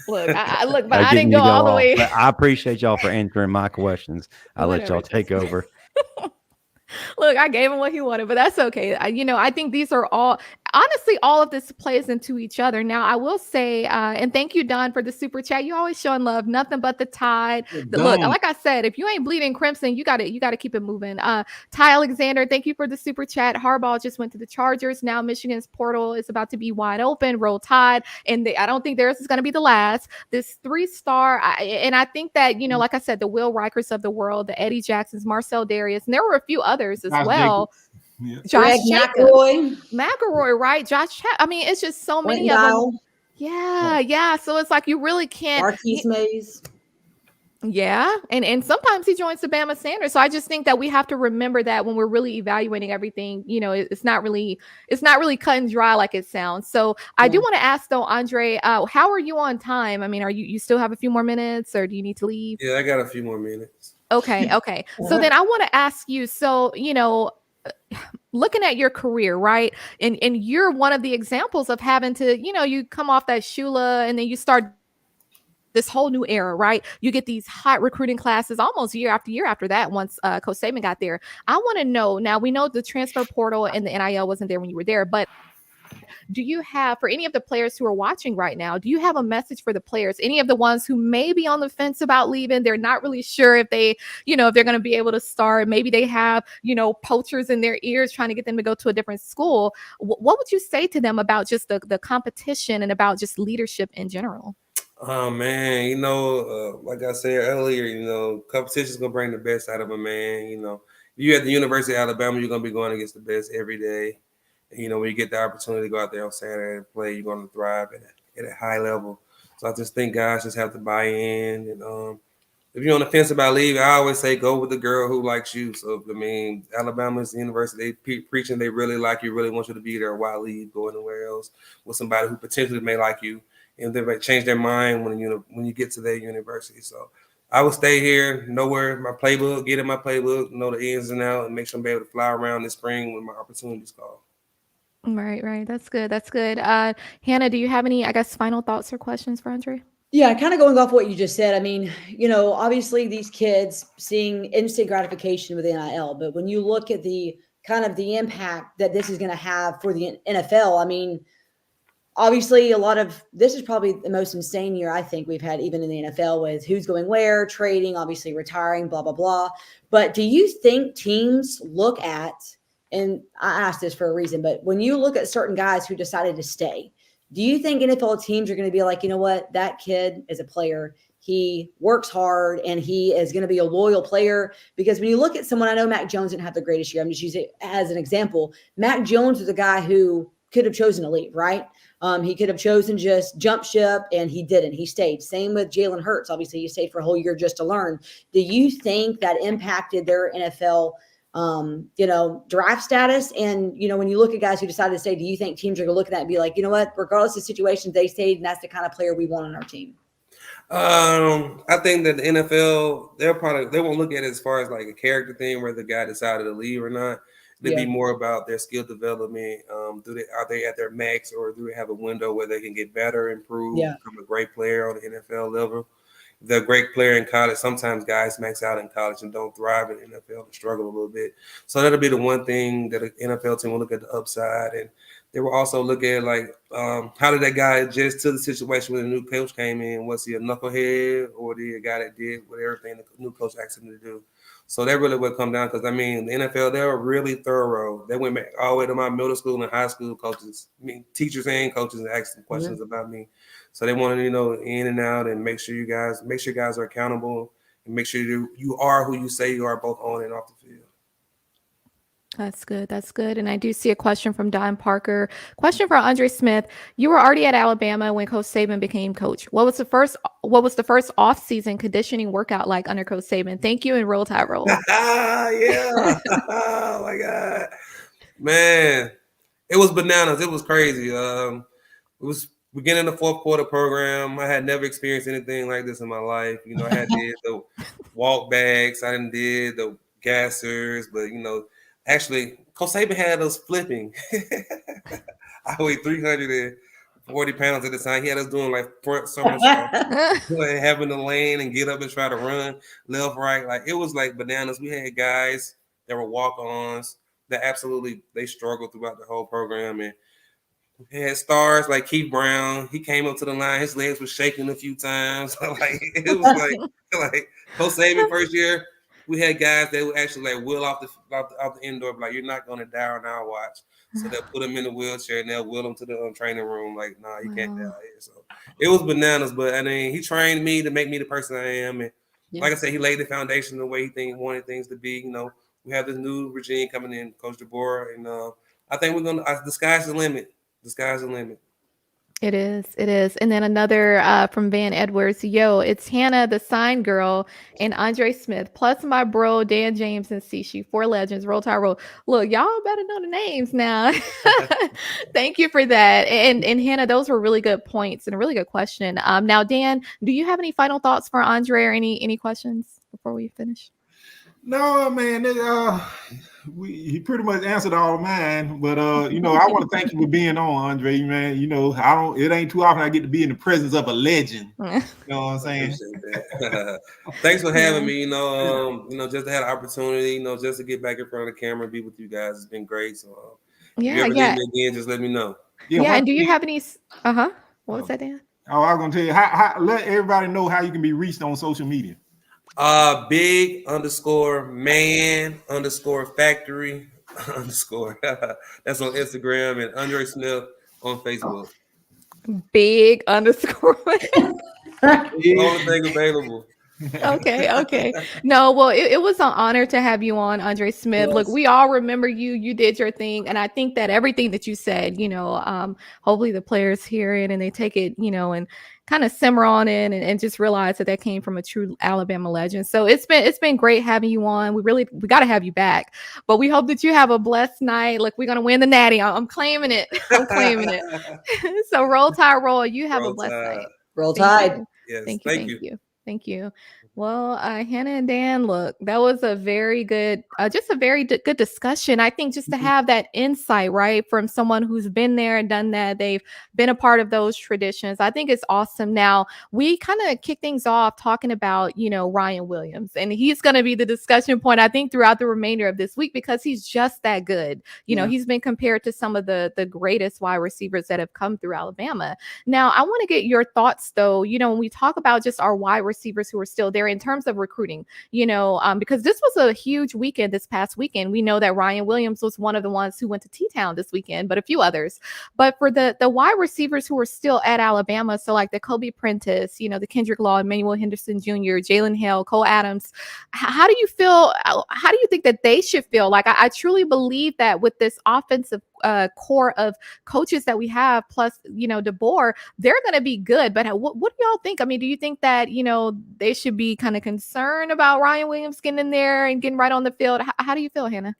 Look, but I didn't go all the way. But I appreciate y'all for answering my questions. I'll let y'all take over. Look, I gave him what he wanted, but that's okay. I think these are all of this plays into each other. Now, I will say, and thank you, Don, for the super chat. You always showing love. Nothing but the Tide. Look, like I said, if you ain't bleeding crimson, you got to keep it moving. Ty Alexander, thank you for the super chat. Harbaugh just went to the Chargers. Now Michigan's portal is about to be wide open. Roll Tide, and I don't think theirs is going to be the last. This 3-star, and I think that like I said, the Will Reicherts of the world, the Eddie Jacksons, Marcel Darius, and there were a few others as well. Josh McElroy, right? I mean, it's just so many of them. Yeah. So it's like you really can't. Marquise Mays. Yeah, and sometimes he joins the Bama Sanders. So I just think that we have to remember that when we're really evaluating everything, it's not really cut and dry like it sounds. So I do want to ask though, Andre, how are you on time? I mean, are you still have a few more minutes, or do you need to leave? Yeah, I got a few more minutes. Okay. So then I want to ask you, so, looking at your career, right? And you're one of the examples of having to, you come off that Shula and then you start this whole new era, right? You get these hot recruiting classes almost year after that once Coach Saban got there. I want to know, now we know the transfer portal and the NIL wasn't there when you were there, but do you have, for any of the players who are watching right now, do you have a message for the players? Any of the ones who may be on the fence about leaving, they're not really sure if they, if they're going to be able to start. Maybe they have, poachers in their ears trying to get them to go to a different school. What would you say to them about just the competition and about just leadership in general? Oh man, like I said earlier, competition is gonna bring the best out of a man. You at the University of Alabama, you're gonna be going against the best every day. When you get the opportunity to go out there on Saturday and play, you're going to thrive at a high level. So I just think guys just have to buy in. And if you're on the fence about leaving, I always say go with the girl who likes you. So, Alabama's the university. They preaching they really like you, really want you to be there. Why leave? Go anywhere else with somebody who potentially may like you. And they might change their mind when you get to their university. So I would stay here, know where my playbook, get in my playbook, know the ins and outs, and make sure I'm able to fly around this spring when my opportunities call. Right. That's good. Hannah, do you have any, final thoughts or questions for Andre? Yeah, kind of going off what you just said. I mean, obviously these kids seeing instant gratification with NIL, but when you look at the kind of the impact that this is going to have for the NFL, I mean, obviously this is probably the most insane year I think we've had even in the NFL, with who's going where, trading, obviously retiring, blah, blah, blah. But do you think teams look at and I asked this for a reason, but when you look at certain guys who decided to stay, do you think NFL teams are going to be like, you know what, that kid is a player. He works hard and he is going to be a loyal player? Because when you look at someone, I know Mac Jones didn't have the greatest year. I'm just using it as an example. Mac Jones was a guy who could have chosen to leave, right? He could have chosen just jump ship, and he didn't. He stayed. Same with Jalen Hurts. Obviously, he stayed for a whole year just to learn. Do you think that impacted their NFL draft status? And, when you look at guys who decided to stay, do you think teams are going to look at that and be like, you know what, regardless of situations, they stayed, and that's the kind of player we want on our team? I think that the NFL, they won't look at it as far as like a character thing where the guy decided to leave or not. It'd be more about their skill development. Are they at their max, or do they have a window where they can get better, improve, become a great player on the NFL level? If they're a great player in college, sometimes guys max out in college and don't thrive in the NFL and struggle a little bit. So that'll be the one thing that an NFL team will look at the upside. And they will also look at, like, how did that guy adjust to the situation when the new coach came in? Was he a knucklehead, or the guy that did with everything the new coach asked him to do? So that really would come down, because, the NFL, they were really thorough. They went back all the way to my middle school and high school coaches, teachers and coaches, and asked them questions about me. So they wanted to know in and out, and make sure you guys are accountable, and make sure you are who you say you are, both on and off the field. That's good. That's good. And I do see a question from Don Parker. Question for Andre Smith. You were already at Alabama when Coach Saban became coach. What was the first off-season conditioning workout like under Coach Saban? Thank you, and roll tide roll. Yeah. Oh my God. Man. It was bananas. It was crazy. It was beginning the fourth quarter program. I had never experienced anything like this in my life. I had did the walk backs, I didn't did the gassers, but actually, Coach Saban had us flipping. I weighed 340 pounds at the time. He had us doing like front somersault, having to lane and get up and try to run left, right. Like, it was like bananas. We had guys that were walk-ons that they struggled throughout the whole program. And we had stars like Keith Brown. He came up to the line. His legs were shaking a few times. It was like Coach Saban first year. We had guys that would actually like wheel off the indoor, like, you're not going to die on our watch. So they'll put him in the wheelchair and they'll wheel him to the training room. Like, nah, you can't die here. So it was bananas, but he trained me to make me the person I am. And like I said, he laid the foundation the way he wanted things to be. We have this new regime coming in, Coach DeBoer, and I think we're the sky's the limit. The sky's the limit. It is. It is. And then another from Van Edwards. Yo, it's Hannah, the sign girl, and Andre Smith, plus my bro, Dan James and Sishi. 4 legends. Roll tide roll. Look, y'all better know the names now. Thank you for that. And Hannah, those were really good points and a really good question. Now, Dan, do you have any final thoughts for Andre, or any questions before we finish? No, man. He pretty much answered all of mine. But I want to thank you for being on, Andre. Man, it ain't too often I get to be in the presence of a legend. You know what I'm saying? Thanks for having me. Just to have the opportunity, just to get back in front of the camera and be with you guys. It's been great. So if you ever need me again, just let me know. Yeah. And do you have any? What was that, Dan? Oh, I was gonna tell you how let everybody know how you can be reached on social media. Big_man_factory_ that's on Instagram, and Andre Smith on Facebook. Big_. Only thing available. Okay. No, well, it was an honor to have you on, Andre Smith. Yes. Look, we all remember you. You did your thing. And I think that everything that you said, hopefully the players hear it and they take it, and kind of simmer on it and just realize that came from a true Alabama legend. So it's been great having you on. We got to have you back. But we hope that you have a blessed night. Look, we're going to win the Natty. I'm claiming it. So roll tide roll. You have a blessed night. Roll tide. Yes, thank you. Thank you. Well, Hannah and Dan, look, that was a very good, good discussion. I think just to have that insight, right, from someone who's been there and done that, they've been a part of those traditions. I think it's awesome. Now, we kind of kick things off talking about, Ryan Williams, and he's going to be the discussion point, I think, throughout the remainder of this week, because he's just that good. He's been compared to some of the greatest wide receivers that have come through Alabama. Now, I want to get your thoughts, though, when we talk about just our wide receivers receivers who are still there in terms of recruiting, because this was a huge weekend this past weekend. We know that Ryan Williams was one of the ones who went to T-Town this weekend, but a few others. But for the wide receivers who are still at Alabama, so like the Kobe Prentice, the Kendrick Law, Emmanuel Henderson Jr., Jalen Hill, Cole Adams, how do you feel? How do you think that they should feel? Like, I truly believe that with this offensive core of coaches that we have, plus, DeBoer, they're going to be good. But what do y'all think? I mean, do you think that, they should be kind of concerned about Ryan Williams getting in there and getting right on the field? How do you feel, Hannah?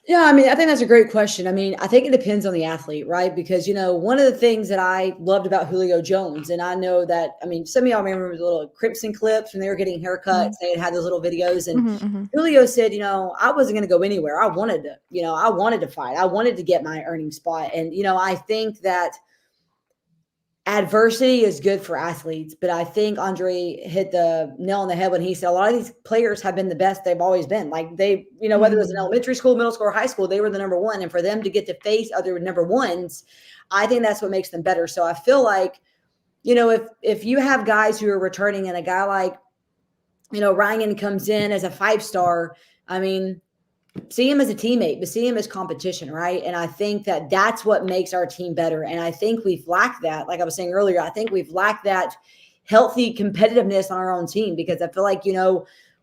Yeah, I mean, I think that's a great question. I mean, I think it depends on the athlete, right? Because, one of the things that I loved about Julio Jones, and I know that, I mean, some of y'all remember the little Crimson clips when they were getting haircuts, they had those little videos, and Julio said, I wasn't going to go anywhere. I wanted to fight. I wanted to get my earning spot. And, I think that adversity is good for athletes, but I think Andre hit the nail on the head when he said a lot of these players have been the best they've always been. Like they, whether it was in elementary school, middle school, or high school, they were the number one. And for them to get to face other number ones, I think that's what makes them better. So I feel like, if you have guys who are returning and a guy like, Ryan comes in as a 5-star, I mean, see him as a teammate, but see him as competition, right? And I think that that's what makes our team better. And I think we've lacked that. Like I was saying earlier, I think we've lacked that healthy competitiveness on our own team, because I feel like,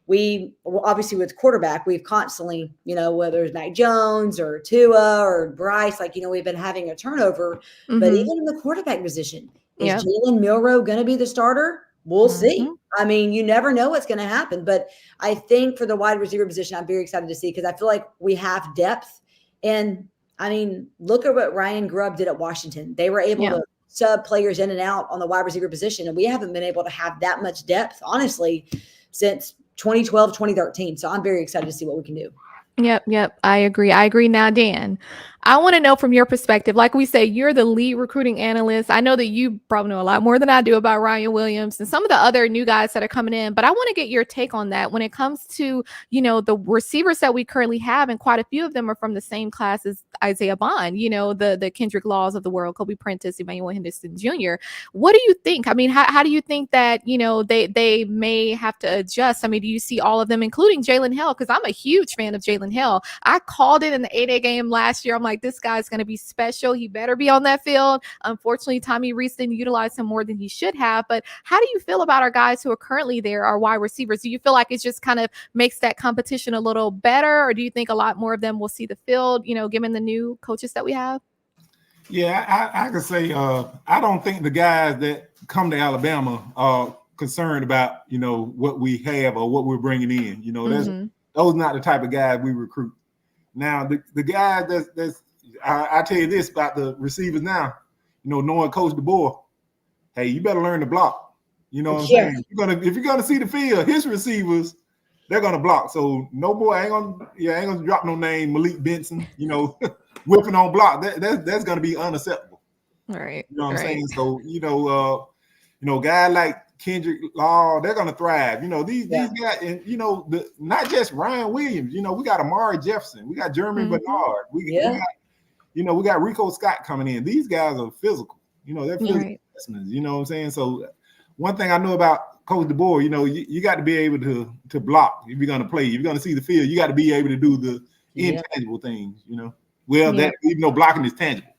we obviously with quarterback, we've constantly, whether it's Mac Jones or Tua or Bryce, like, we've been having a turnover. But even in the quarterback position, is Jalen Milroe going to be the starter? We'll see. I mean, you never know what's going to happen. But I think for the wide receiver position, I'm very excited to see, because I feel like we have depth. And I mean, look at what Ryan Grubb did at Washington. They were able to sub players in and out on the wide receiver position. And we haven't been able to have that much depth, honestly, since 2012, 2013. So I'm very excited to see what we can do. Yep. I agree. Now, Dan, I want to know from your perspective, like we say, you're the lead recruiting analyst. I know that you probably know a lot more than I do about Ryan Williams and some of the other new guys that are coming in, but I want to get your take on that when it comes to, the receivers that we currently have, and quite a few of them are from the same class as Isaiah Bond, the Kendrick Laws of the world, Kobe Prentice, Emmanuel Henderson Jr. What do you think? I mean, how do you think that, they may have to adjust? I mean, do you see all of them, including Jalen Hill? Because I'm a huge fan of Jalen Hill. I called it in the 8A game last year. I'm like, this guy's going to be special. He better be on that field. Unfortunately, Tommy Reese didn't utilize him more than he should have. But how do you feel about our guys who are currently there, our wide receivers? Do you feel like it just kind of makes that competition a little better? Or do you think a lot more of them will see the field, given the new coaches that we have? Yeah, I could say I don't think the guys that come to Alabama are concerned about, what we have or what we're bringing in. Those are not the type of guys we recruit. Now, the guys I tell you this about the receivers now, knowing Coach DeBoer, hey, you better learn to block. You know what I'm saying? If you're gonna see the field, his receivers, they're gonna block. So no boy ain't gonna drop no name Malik Benson, whipping on block. That's gonna be unacceptable. All right. You know what I'm saying? So, guy like Kendrick Law, they're gonna thrive. These guys, and not just Ryan Williams. We got Amari Jefferson, we got Germie Bernard, we got Rico Scott coming in. These guys are physical. They're physical specimens. You know what I'm saying? So one thing I know about Coach DeBoer, you got to be able to block if you're gonna play. If you're gonna see the field, you got to be able to do the intangible things. That even though blocking is tangible.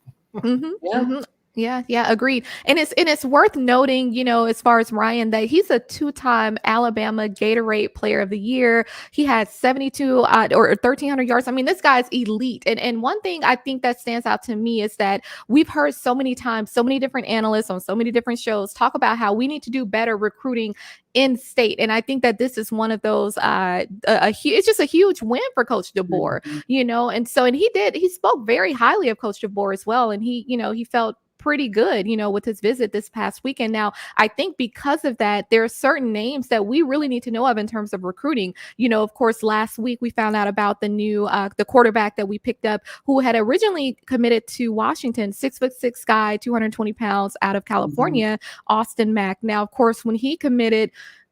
Yeah, agreed. And it's worth noting, as far as Ryan, that he's a 2-time Alabama Gatorade Player of the Year. He had 72 or 1,300 yards. I mean, this guy's elite. And one thing I think that stands out to me is that we've heard so many times, so many different analysts on so many different shows talk about how we need to do better recruiting in state. And I think that this is one of those, it's just a huge win for Coach DeBoer, and he spoke very highly of Coach DeBoer as well. And he felt pretty good, with his visit this past weekend. Now, I think because of that, there are certain names that we really need to know of in terms of recruiting. Of course, last week we found out about the new, the quarterback that we picked up who had originally committed to Washington, 6'6" guy, 220 pounds out of California, Austin Mack. Now, of course, when he committed,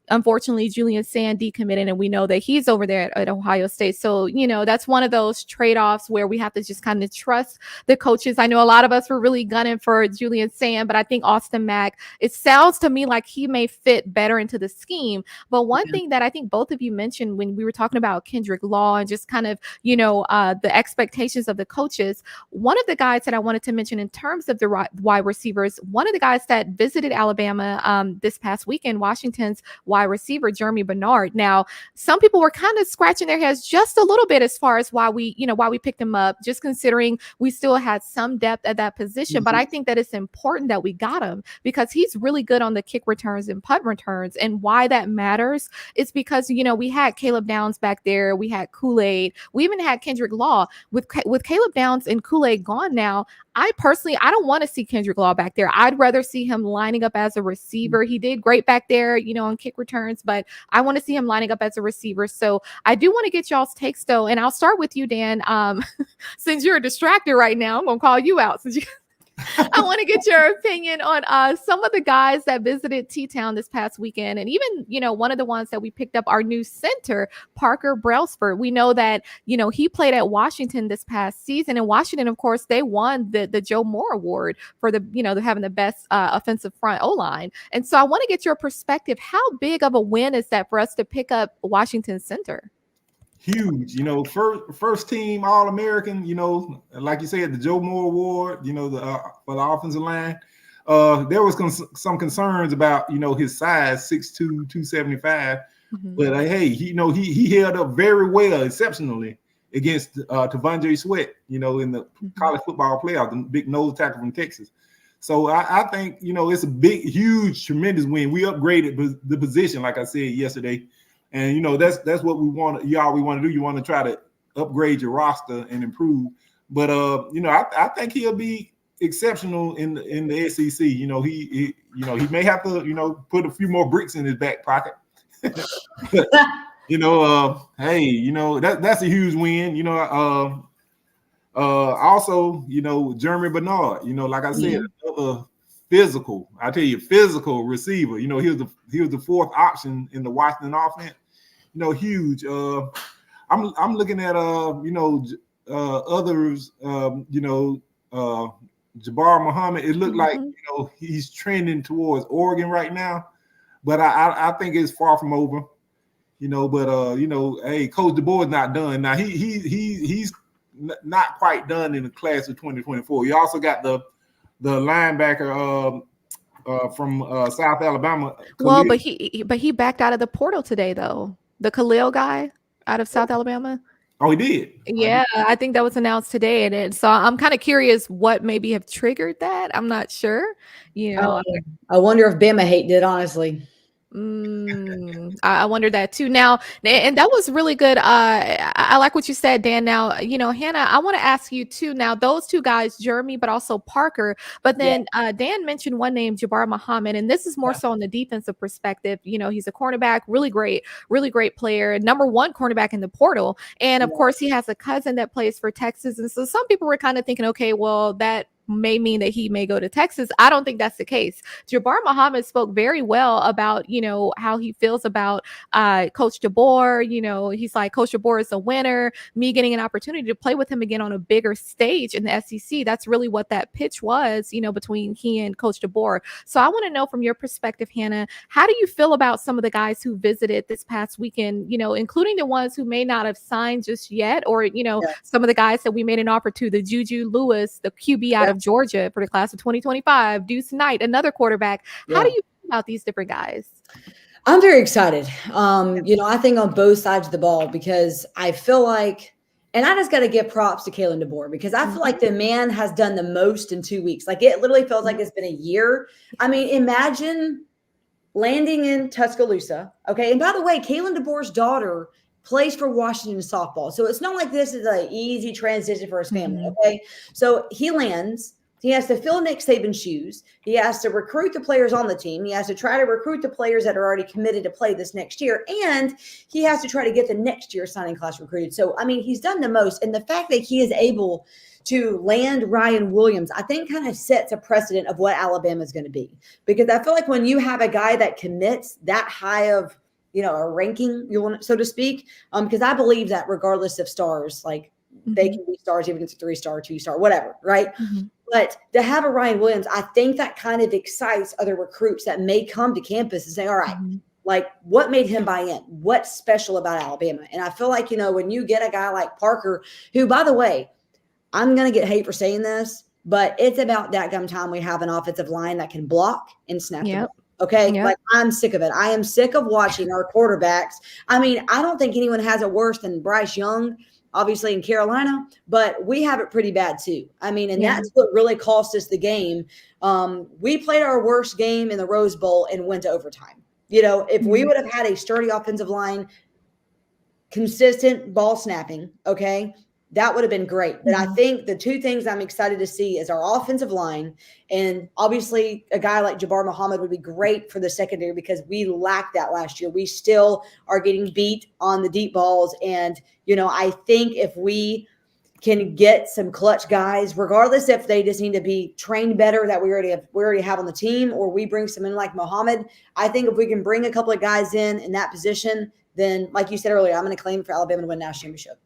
unfortunately, Julian Sand decommitted, and we know that he's over there at Ohio State. So, that's one of those trade-offs where we have to just kind of trust the coaches. I know a lot of us were really gunning for Julian Sand, but I think Austin Mack, it sounds to me like he may fit better into the scheme. But one thing that I think both of you mentioned when we were talking about Kendrick Law and just kind of, the expectations of the coaches, one of the guys that I wanted to mention in terms of the wide receivers, one of the guys that visited Alabama this past weekend, Washington's wide receiver, Germie Bernard. Now, some people were kind of scratching their heads just a little bit as far as why we picked him up, just considering we still had some depth at that position. But I think that it's important that we got him because he's really good on the kick returns and punt returns. And why that matters is because, we had Caleb Downs back there. We had Kool-Aid. We even had Kendrick Law. With Caleb Downs and Kool-Aid gone now, I don't want to see Kendrick Law back there. I'd rather see him lining up as a receiver. He did great back there, on kick returns, but I want to see him lining up as a receiver. So I do want to get y'all's takes though. And I'll start with you, Dan. Since you're distracted right now, I'm going to call you out since you I want to get your opinion on some of the guys that visited T-Town this past weekend. And even, one of the ones that we picked up, our new center, Parker Brailsford. We know that, he played at Washington this past season. And Washington, of course, they won the Joe Moore Award for having the best offensive front O-line. And so I want to get your perspective. How big of a win is that for us to pick up Washington center? Huge, first team All-American, like you said, the Joe Moore Award, for the offensive line. There was some concerns about, his size, 6'2", 275. But hey, he held up very well, exceptionally against Tavondre Sweat, in the college football playoff, the big nose tackle from Texas. So I think, it's a big, huge, tremendous win. We upgraded the position, like I said yesterday. And, that's what we want. We want to do. You want to try to upgrade your roster and improve. But, I think he'll be exceptional in the SEC. He may have to, put a few more bricks in his back pocket. But, hey, that's a huge win. Also, Germie Bernard, like I said, another physical receiver. He was the fourth option in the Washington offense. Huge. I'm looking at others. Jabbar Muhammad. It looked like he's trending towards Oregon right now, but I think it's far from over. But hey, Coach DeBoer is not done. Now he's not quite done in the class of 2024. You also got the linebacker from South Alabama. Well, but he backed out of the portal today though. The Khalil guy out of South Alabama. Oh, he did? Yeah, I think that was announced today. And so I'm kind of curious what maybe have triggered that. I'm not sure. I wonder if Bama hate did, honestly. I wonder that too. Now, and that was really good. I like what you said, Dan. Now, Hannah, I want to ask you too. Now, those two guys, Germie, but also Parker. But then Dan mentioned one name, Jabbar Muhammad, and this is more so on the defensive perspective. He's a cornerback, really great player, number one cornerback in the portal, and of course, he has a cousin that plays for Texas. And so some people were kind of thinking, okay, well, that may mean that he may go to Texas. I don't think that's the case. Jabbar Muhammad spoke very well about, how he feels about Coach DeBoer. He's like, Coach DeBoer is a winner. Me getting an opportunity to play with him again on a bigger stage in the SEC. That's really what that pitch was, between he and Coach DeBoer. So I want to know from your perspective, Hannah, how do you feel about some of the guys who visited this past weekend, including the ones who may not have signed just yet, or, some of the guys that we made an offer to, the Juju Lewis, the QB out of Georgia for the class of 2025, Deuce Knight, another quarterback. How do you feel about these different guys? I'm very excited. I think on both sides of the ball, because I feel like, and I just got to give props to Kalen DeBoer, because I feel like the man has done the most in 2 weeks. Like, it literally feels like it's been a year. I mean, imagine landing in Tuscaloosa. Okay. And by the way, Kalen DeBoer's daughter plays for Washington softball. So it's not like this is an easy transition for his family. Okay. So he lands. He has to fill Nick Saban's shoes. He has to recruit the players on the team. He has to try to recruit the players that are already committed to play this next year. And he has to try to get the next year signing class recruited. So, I mean, he's done the most. And the fact that he is able to land Ryan Williams, I think kind of sets a precedent of what Alabama is going to be. Because I feel like when you have a guy that commits that high of, a ranking, so to speak, because I believe that regardless of stars, like they can be stars, even if it's a 3-star, 2-star, whatever, right? But to have a Ryan Williams, I think that kind of excites other recruits that may come to campus and say, all right, like what made him buy in? What's special about Alabama? And I feel like, when you get a guy like Parker, who, by the way, I'm going to get hate for saying this, but it's about that gum time we have an offensive line that can block and snap the ball. Okay. Like I'm sick of it. I am sick of watching our quarterbacks. I mean, I don't think anyone has it worse than Bryce Young, obviously in Carolina, but we have it pretty bad too. I mean, and that's what really cost us the game. We played our worst game in the Rose Bowl and went to overtime. If we would have had a sturdy offensive line, consistent ball snapping, okay, that would have been great. But I think the two things I'm excited to see is our offensive line. And obviously a guy like Jabbar Muhammad would be great for the secondary because we lacked that last year. We still are getting beat on the deep balls. And, I think if we can get some clutch guys, regardless if they just need to be trained better that we already have on the team, or we bring some in like Muhammad, I think if we can bring a couple of guys in that position, then like you said earlier, I'm going to claim for Alabama to win national championship.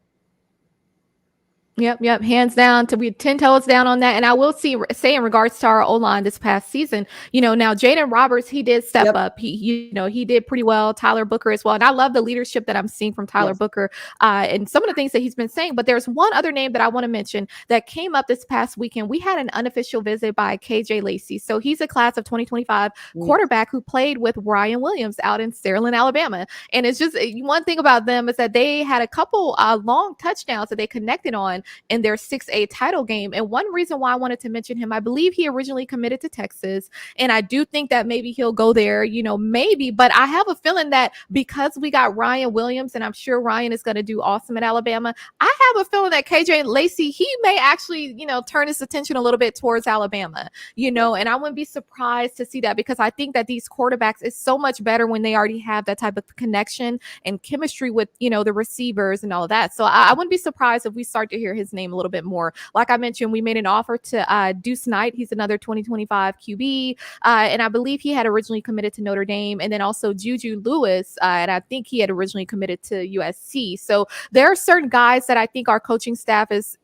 Yep. Hands down, to be 10 toes down on that. And I will say in regards to our O-line this past season, now Jaden Roberts, he did step up. He did pretty well. Tyler Booker as well. And I love the leadership that I'm seeing from Tyler Booker and some of the things that he's been saying. But there's one other name that I want to mention that came up this past weekend. We had an unofficial visit by KJ Lacey. So he's a class of 2025 quarterback who played with Ryan Williams out in Sterling, Alabama. And it's just one thing about them is that they had a couple long touchdowns that they connected on in their 6A title game. And one reason why I wanted to mention him, I believe he originally committed to Texas. And I do think that maybe he'll go there, maybe. But I have a feeling that because we got Ryan Williams, and I'm sure Ryan is going to do awesome at Alabama, I have a feeling that KJ Lacey, he may actually, turn his attention a little bit towards Alabama, and I wouldn't be surprised to see that because I think that these quarterbacks is so much better when they already have that type of connection and chemistry with, the receivers and all of that. So I wouldn't be surprised if we start to hear his name a little bit more. Like I mentioned, we made an offer to Deuce Knight. He's another 2025 QB. And I believe he had originally committed to Notre Dame. And then also Juju Lewis. And I think he had originally committed to USC. So there are certain guys that I think our coaching staff is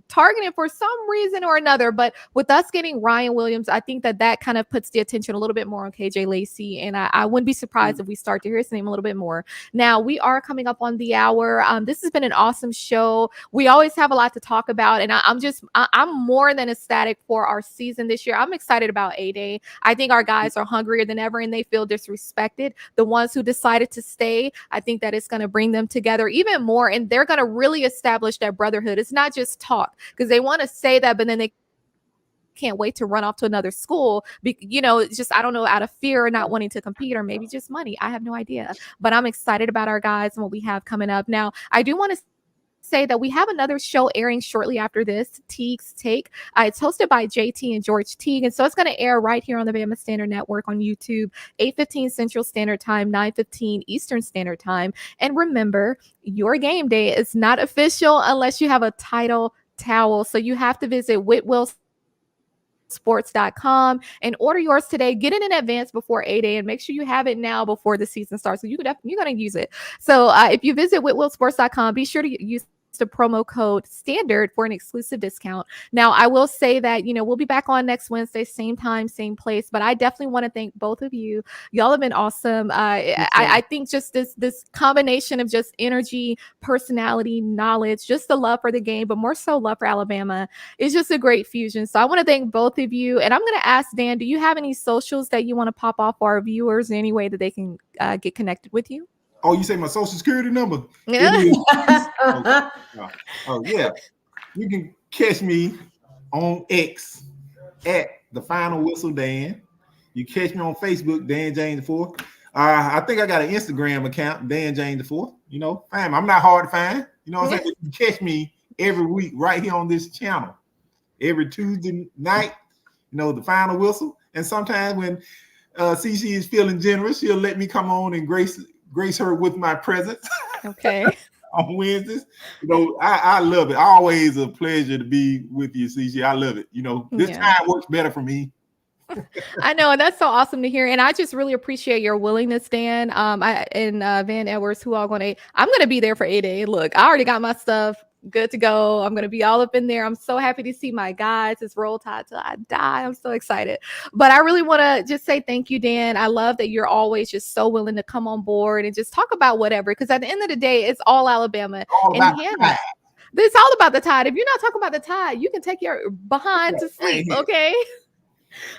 targeted for some reason or another. But with us getting Ryan Williams, I think that kind of puts the attention a little bit more on KJ Lacey. And I wouldn't be surprised if we start to hear his name a little bit more. Now, we are coming up on the hour. This has been an awesome show. We always have a lot to talk about. And I'm more than ecstatic for our season this year. I'm excited about A-Day. I think our guys are hungrier than ever and they feel disrespected. The ones who decided to stay, I think that it's going to bring them together even more. And they're going to really establish that brotherhood. It's not just talk because they want to say that, but then they can't wait to run off to another school. Just, I don't know, out of fear or not wanting to compete or maybe just money. I have no idea, but I'm excited about our guys and what we have coming up. Now, I do want to say that we have another show airing shortly after this, Teague's Take. It's hosted by JT and George Teague. And so it's going to air right here on the Bama Standard Network on YouTube, 8:15 Central Standard Time, 9:15 Eastern Standard Time. And remember, your game day is not official unless you have a title towel. So you have to visit sports.com and order yours today. Get it in advance before 8 a.m. Make sure you have it now before the season starts. So you're going to use it. So if you visit whitwillsports.com, be sure to use the promo code STANDARD for an exclusive discount. Now, I will say that, we'll be back on next Wednesday, same time, same place, but I definitely want to thank both of you. Y'all have been awesome. I think just this combination of just energy, personality, knowledge, just the love for the game, but more so love for Alabama is just a great fusion. So I want to thank both of you. And I'm going to ask Dan, do you have any socials that you want to pop off for our viewers in any way that they can get connected with you? Oh, you say my social security number? Yeah. Yeah. You can catch me on X at the Final Whistle Dan. You catch me on Facebook, Dan James the Fourth. I think I got an Instagram account, Dan James the Fourth. I'm not hard to find. You know what I'm saying? You can catch me every week right here on this channel. Every Tuesday night, the Final Whistle. And sometimes when CC is feeling generous, she'll let me come on and grace her with my presence. Okay. on Wednesdays. You know, I love it. Always a pleasure to be with you, CC. I love it. You know, this time works better for me. I know, and that's so awesome to hear. And I just really appreciate your willingness, Dan. Van Edwards, I'm gonna be there for 8A. Look, I already got my stuff good to go. I'm gonna be all up in there. I'm so happy to see my guys. It's Roll Tide till I die. I'm so excited. But I really want to just say thank you, Dan. I love that you're always just so willing to come on board and just talk about whatever. Because at the end of the day, it's all Alabama. All about Tide. It's all about the Tide. If you're not talking about the Tide, you can take your behind to sleep. Okay.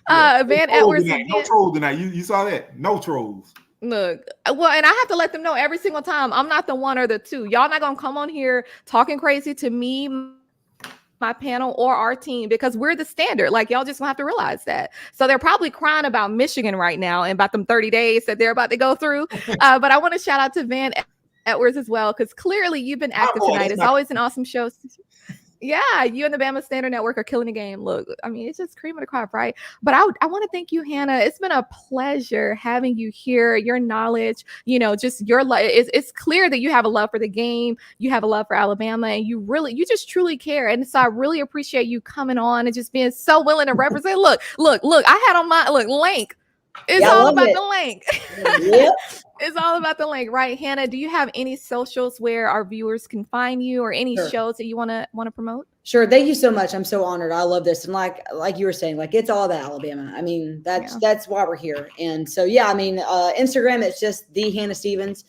Van Edwards. No trolls tonight. You saw that? No trolls. Look, well, and I have to let them know every single time I'm not the one or the two. Y'all not gonna come on here talking crazy to me, my panel, or our team, because we're the standard. Like, y'all just gonna have to realize that. So they're probably crying about Michigan right now and about them 30 days that they're about to go through. But I want to shout out to Van Edwards as well, because clearly you've been active tonight. It's always an awesome show. Yeah, you and the Bama Standard Network are killing the game. Look, I mean, it's just cream of the crop, right? But I want to thank you, Hannah. It's been a pleasure having you here. Your knowledge, you know, just your love. It's clear that you have a love for the game. You have a love for Alabama, and you just truly care. And so I really appreciate you coming on and just being so willing to represent. Look. I had on my link. It's all about the link. Yep. It's all about the link, right? Hannah, do you have any socials where our viewers can find you, or any shows that you want to promote? Sure. Thank you so much. I'm so honored. I love this. And like you were saying, like, it's all about Alabama. I mean, that's why we're here. And so, yeah, I mean, Instagram, it's just the Hannah Stevens.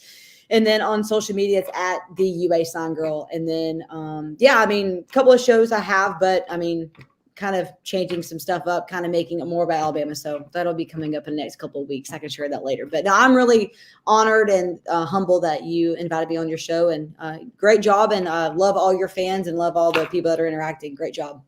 And then on social media, it's at the UA Sign Girl. And then, I mean, a couple of shows I have, but I mean, kind of changing some stuff up, kind of making it more about Alabama. So that'll be coming up in the next couple of weeks. I can share that later. But no, I'm really honored and humble that you invited me on your show. And great job. And love all your fans and love all the people that are interacting. Great job.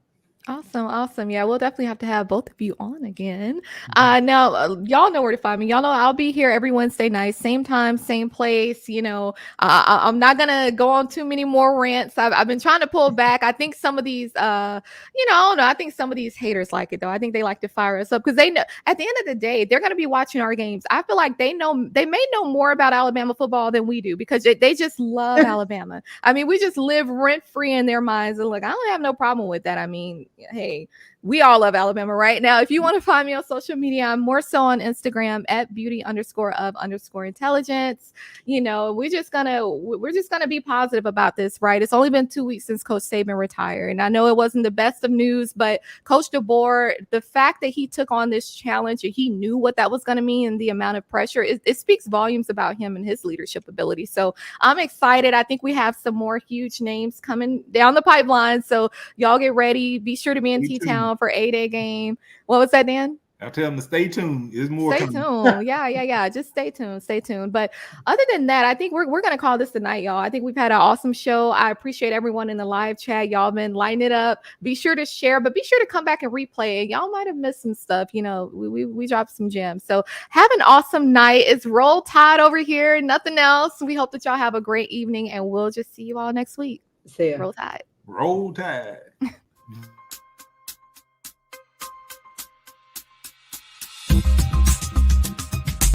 Awesome. Yeah, we'll definitely have to have both of you on again. Now, y'all know where to find me. Y'all know I'll be here every Wednesday night, same time, same place. You know, I'm not gonna go on too many more rants. I've been trying to pull back. I think some of these, I don't know. I think some of these haters like it though. I think they like to fire us up because they know at the end of the day they're gonna be watching our games. I feel like they may know more about Alabama football than we do because they just love Alabama. I mean, we just live rent free in their minds. And look, I don't have no problem with that. I mean, hey, we all love Alabama right now. If you want to find me on social media, I'm more so on Instagram at beauty_of_intelligence. You know, we're just gonna be positive about this, right? It's only been 2 weeks since Coach Saban retired, and I know it wasn't the best of news, but Coach DeBoer, the fact that he took on this challenge and he knew what that was going to mean and the amount of pressure, it speaks volumes about him and his leadership ability. So I'm excited. I think we have some more huge names coming down the pipeline. So y'all get ready. Be sure to be in T-Town for 8A game. What was that, Dan? I'll tell them to stay tuned. There's more Stay tuned. Yeah. Just stay tuned. But other than that, I think we're going to call this the night, y'all. I think we've had an awesome show. I appreciate everyone in the live chat. Y'all been lighting it up. Be sure to share, but be sure to come back and replay it. Y'all might have missed some stuff. You know, we dropped some gems. So have an awesome night. It's Roll Tide over here. Nothing else. We hope that y'all have a great evening, and we'll just see you all next week. See ya. Roll Tide. Roll Tide.